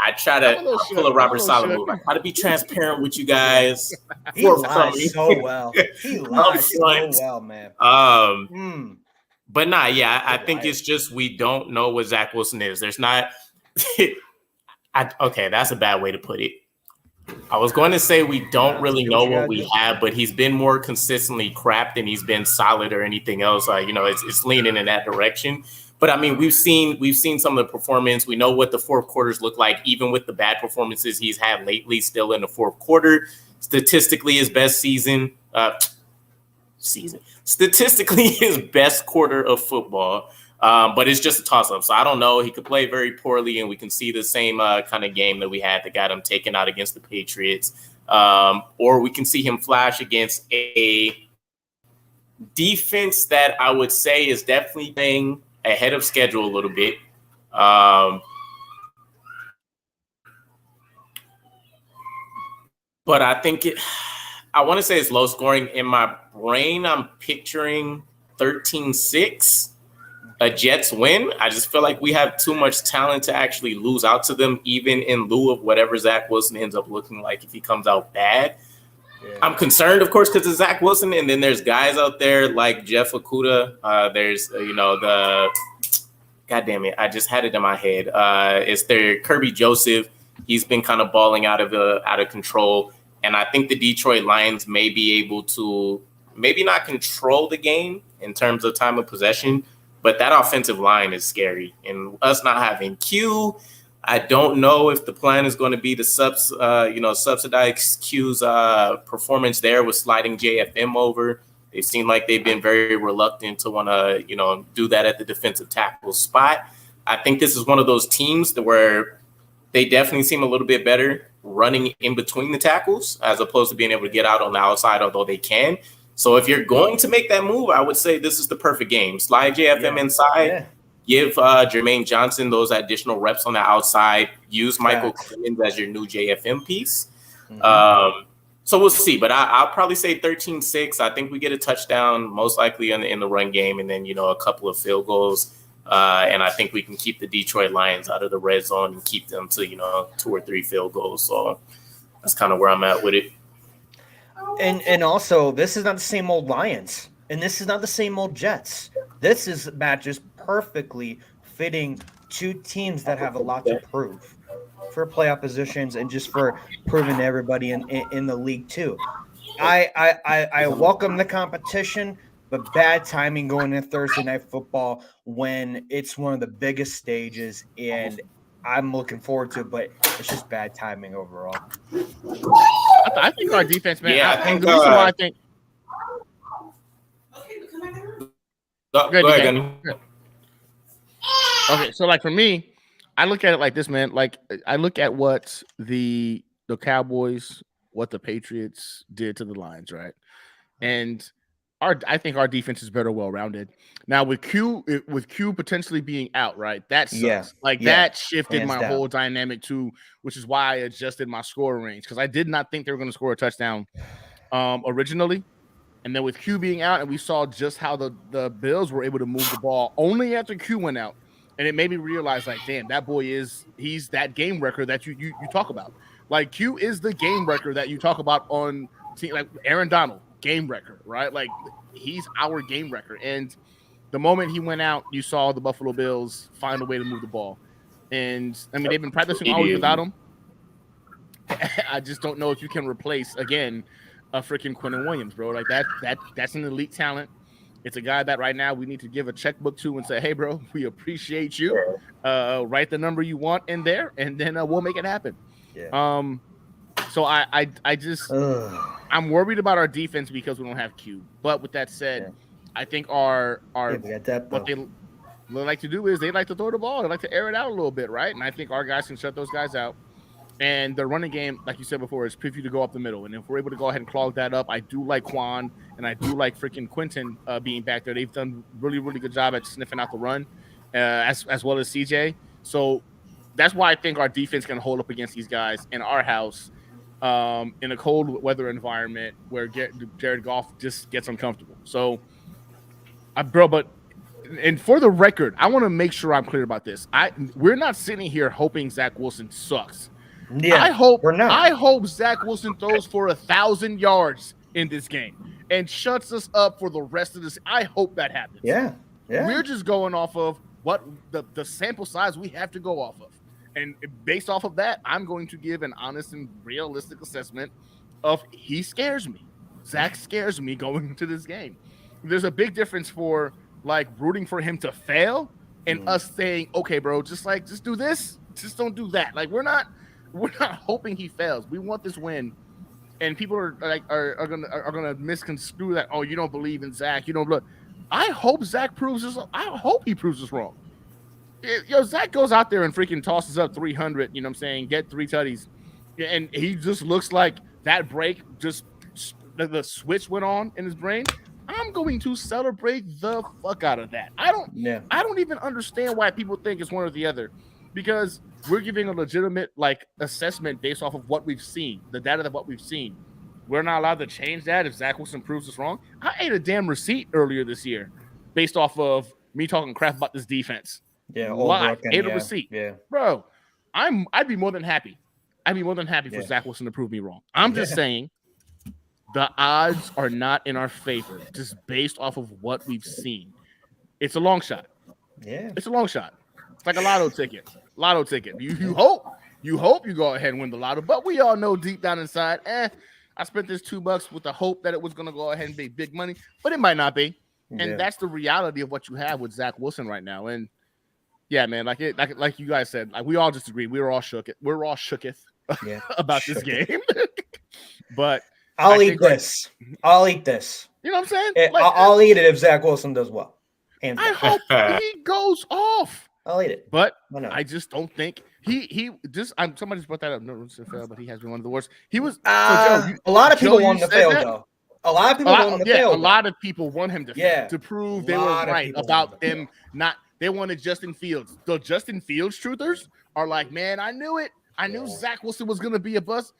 I try to pull a Robert Saleh move. I try to be transparent with you guys. He lies so well. He lies so well, man. But I think it's just we don't know what Zach Wilson is. There's not. Okay, that's a bad way to put it. I was going to say we don't really know what we have, but he's been more consistently crap than he's been solid or anything else. It's leaning in that direction. But I mean, we've seen some of the performance. We know what the fourth quarters look like, even with the bad performances he's had lately. Still in the fourth quarter, statistically his best statistically his best quarter of football. But it's just a toss-up. So I don't know. He could play very poorly, and we can see the same kind of game that we had that got him taken out against the Patriots. Or we can see him flash against a defense that I would say is definitely playing ahead of schedule a little bit. But I think I want to say it's low scoring. In my brain, I'm picturing 13-6. A Jets win. I just feel like we have too much talent to actually lose out to them, even in lieu of whatever Zach Wilson ends up looking like if he comes out bad. Yeah. I'm concerned, of course, because of Zach Wilson, and then there's guys out there like Jeff Okudah. There's God damn it, I just had it in my head. It's their Kirby Joseph. He's been kind of balling out of control, and I think the Detroit Lions may be able to maybe not control the game in terms of time of possession. But that offensive line is scary. And us not having Q, I don't know if the plan is going to be to subsidize Q's performance there with sliding JFM over. They seem like they've been very reluctant to want to, do that at the defensive tackle spot. I think this is one of those teams where they definitely seem a little bit better running in between the tackles as opposed to being able to get out on the outside, although they can. So if you're going to make that move, I would say this is the perfect game. Slide JFM inside, give Jermaine Johnson those additional reps on the outside, use Michael Clemens as your new JFM piece. Mm-hmm. So we'll see. But I'll probably say 13-6. I think we get a touchdown, most likely in the run game, and then, a couple of field goals. And I think we can keep the Detroit Lions out of the red zone and keep them to, 2 or 3 field goals. So that's kind of where I'm at with it. And also, this is not the same old Lions, and this is not the same old Jets. This is matches perfectly fitting two teams that have a lot to prove for playoff positions and just for proving to everybody in the league too. I welcome the competition, but bad timing going into Thursday Night Football when it's one of the biggest stages, and I'm looking forward to it, but it's just bad timing overall. I think our defense, man. Yeah, I think the reason why I think. Go ahead. Okay, so for me, I look at it like this, man. I look at what the Cowboys, what the Patriots did to the Lions, right? And I think our defense is better, well-rounded. Now with Q potentially being out, right? That sucks. That shifted my whole dynamic too, which is why I adjusted my score range because I did not think they were going to score a touchdown originally. And then with Q being out, and we saw just how the Bills were able to move the ball only after Q went out, and it made me realize, damn, that boy he's that game wrecker that you talk about. Q is the game wrecker that you talk about on team, like Aaron Donald. Game wrecker, right? He's our game wrecker. And the moment he went out, you saw the Buffalo Bills find a way to move the ball. And I mean, they've been practicing always without him. I just don't know if you can replace again a freaking Quinnen Williams, bro. That's an elite talent. It's a guy that right now we need to give a checkbook to and say, hey, bro, we appreciate you. Write the number you want in there, and then we'll make it happen. Yeah. So I just I'm worried about our defense because we don't have Q. But with that said, I think what they like to do is they like to throw the ball. They like to air it out a little bit, right? And I think our guys can shut those guys out. And the running game, like you said before, is preview to go up the middle. And if we're able to go ahead and clog that up, I do like Quan and I do like freaking Quentin being back there. They've done really, really good job at sniffing out the run, as well as CJ. So that's why I think our defense can hold up against these guys in our house in a cold weather environment where Jared Goff just gets uncomfortable. So, and for the record, I want to make sure I'm clear about this. We're not sitting here hoping Zach Wilson sucks. Yeah, I hope Zach Wilson throws for 1,000 yards in this game and shuts us up for the rest of this. I hope that happens. Yeah. We're just going off of what the sample size we have to go off of. And based off of that, I'm going to give an honest and realistic assessment of he scares me. Zach scares me going into this game. There's a big difference for like rooting for him to fail and us saying, okay, bro, just do this. Just don't do that. Like we're not hoping he fails. We want this win. And people are gonna misconstrue that. Oh, you don't believe in Zach. You don't look. I hope Zach proves us. I hope he proves us wrong. Zach goes out there and freaking tosses up 300. You know what I'm saying? Get 3 tutties, and he just looks like that break. Just the switch went on in his brain. I'm going to celebrate the fuck out of that. I don't even understand why people think it's one or the other, because we're giving a legitimate like assessment based off of what we've seen, the data of what we've seen. We're not allowed to change that if Zach Wilson proves us wrong. I ate a damn receipt earlier this year based off of me talking crap about this defense. Yeah, ate a receipt. Yeah, bro, I'd be more than happy. I'd be more than happy for Zach Wilson to prove me wrong. I'm just saying the odds are not in our favor just based off of what we've seen. It's a long shot. Yeah, it's a long shot. It's like a lotto ticket. You hope you go ahead and win the lotto, but we all know deep down inside, I spent this $2 with the hope that it was going to go ahead and be big money, but it might not be. And that's the reality of what you have with Zach Wilson right now. And yeah, man, like you guys said, like we all just agreed. We're all shooketh about this game. But I'll eat this. I'll eat this. You know what I'm saying? I'll eat it if Zach Wilson does well. I hope he goes off. I'll eat it. But I just don't think he just. Somebody's brought that up. No, but he has been one of the worst. He was. So Joe, a lot of people want him to fail, though. A lot of people want him to fail. A lot of people want him to fail to prove they were right about them not. They wanted Justin Fields. The Justin Fields truthers are like, man, I knew it. I knew Zach Wilson was going to be a bust.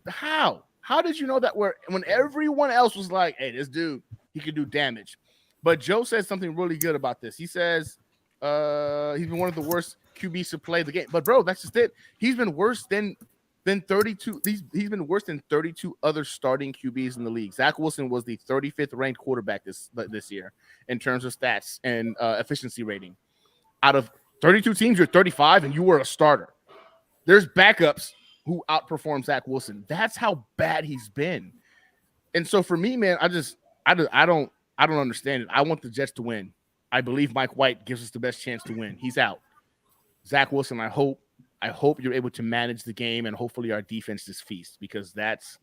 How? How did you know that? When everyone else was like, hey, this dude, he could do damage. But Joe said something really good about this. He says he's been one of the worst QBs to play the game. But bro, that's just it. He's been worse than 32. He's been worse than 32 other starting QBs in the league. Zach Wilson was the 35th ranked quarterback this year in terms of stats and efficiency rating. Out of 32 teams, you're 35, and you were a starter. There's backups who outperform Zach Wilson. That's how bad he's been. And so for me, man, I don't understand it. I want the Jets to win. I believe Mike White gives us the best chance to win. He's out. Zach Wilson, I hope you're able to manage the game, and hopefully our defense is feast, because that's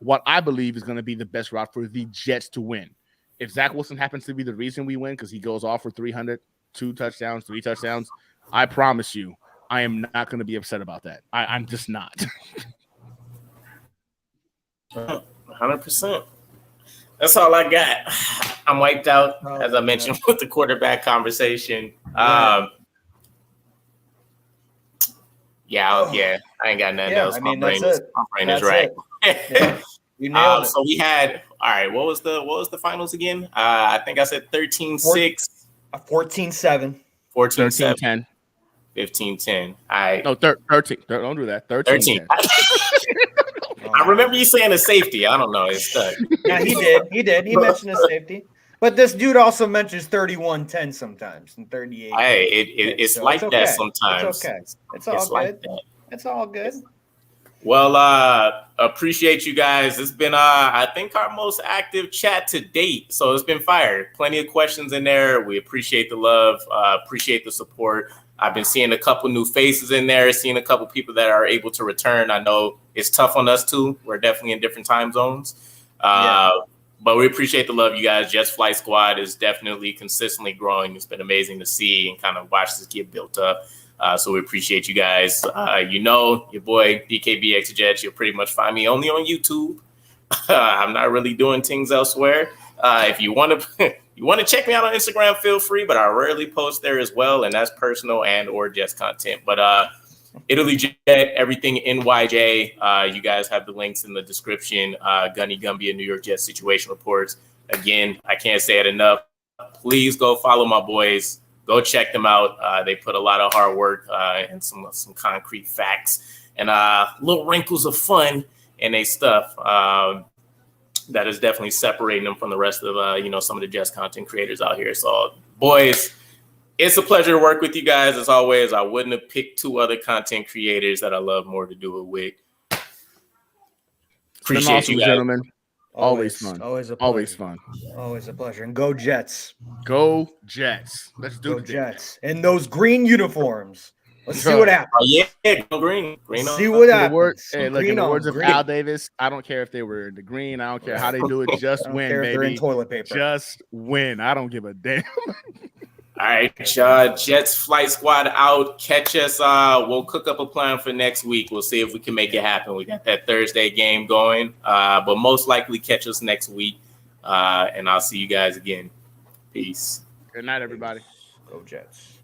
what I believe is going to be the best route for the Jets to win. If Zach Wilson happens to be the reason we win because he goes off for 300, 2 touchdowns, 3 touchdowns, I promise you, I am not going to be upset about that. I'm just not. 100%. That's all I got. I'm wiped out, as I mentioned, with the quarterback conversation. I ain't got nothing else. My brain is right. You nailed it. So we had, all right, what was the finals again? I think I said 13-6. 14-7. 14-7. 15-10. No, 13. Don't do that. 13. I remember you saying a safety. I don't know. It's stuck. Yeah, he did. He mentioned a safety. But this dude also mentions 31-10 sometimes and 38. Hey, it's so like that sometimes. It's okay. It's all good. Like that. It's all good. Well, appreciate you guys. It's been, I think, our most active chat to date. So it's been fire. Plenty of questions in there. We appreciate the love. Appreciate the support. I've been seeing a couple new faces in there, seeing a couple people that are able to return. I know it's tough on us too. We're definitely in different time zones. But we appreciate the love, you guys. Jets Flight Squad is definitely consistently growing. It's been amazing to see and kind of watch this get built up. So we appreciate you guys. Your boy, DKBxJets, you'll pretty much find me only on YouTube. I'm not really doing things elsewhere. If you want to check me out on Instagram, feel free, but I rarely post there as well, and that's personal and or Jets content. But Italy Jet, everything NYJ. You guys have the links in the description. Gunny Gumby and New York Jets situation reports. Again, I can't say it enough. Please go follow my boys. Go check them out. They put a lot of hard work and some concrete facts and little wrinkles of fun in their stuff. That is definitely separating them from the rest of some of the Jets content creators out here. So, boys, it's a pleasure to work with you guys. As always, I wouldn't have picked two other content creators that I love more to do it with. Appreciate awesome, you guys. Gentlemen. Always fun. Always a pleasure. Always fun. Always a pleasure. And go Jets. Go Jets. Let's do the Jets. In those green uniforms. Let's see what happens. Yeah, go green. Green on. See what happens. In the words of Al Davis, I don't care if they were in the green. I don't care how they do it. Just win, baby. They're in toilet paper. Just win. I don't give a damn. All right, Jets Flight Squad out. Catch us. We'll cook up a plan for next week. We'll see if we can make it happen. We got that Thursday game going, but most likely catch us next week. And I'll see you guys again. Peace. Good night, everybody. Go Jets.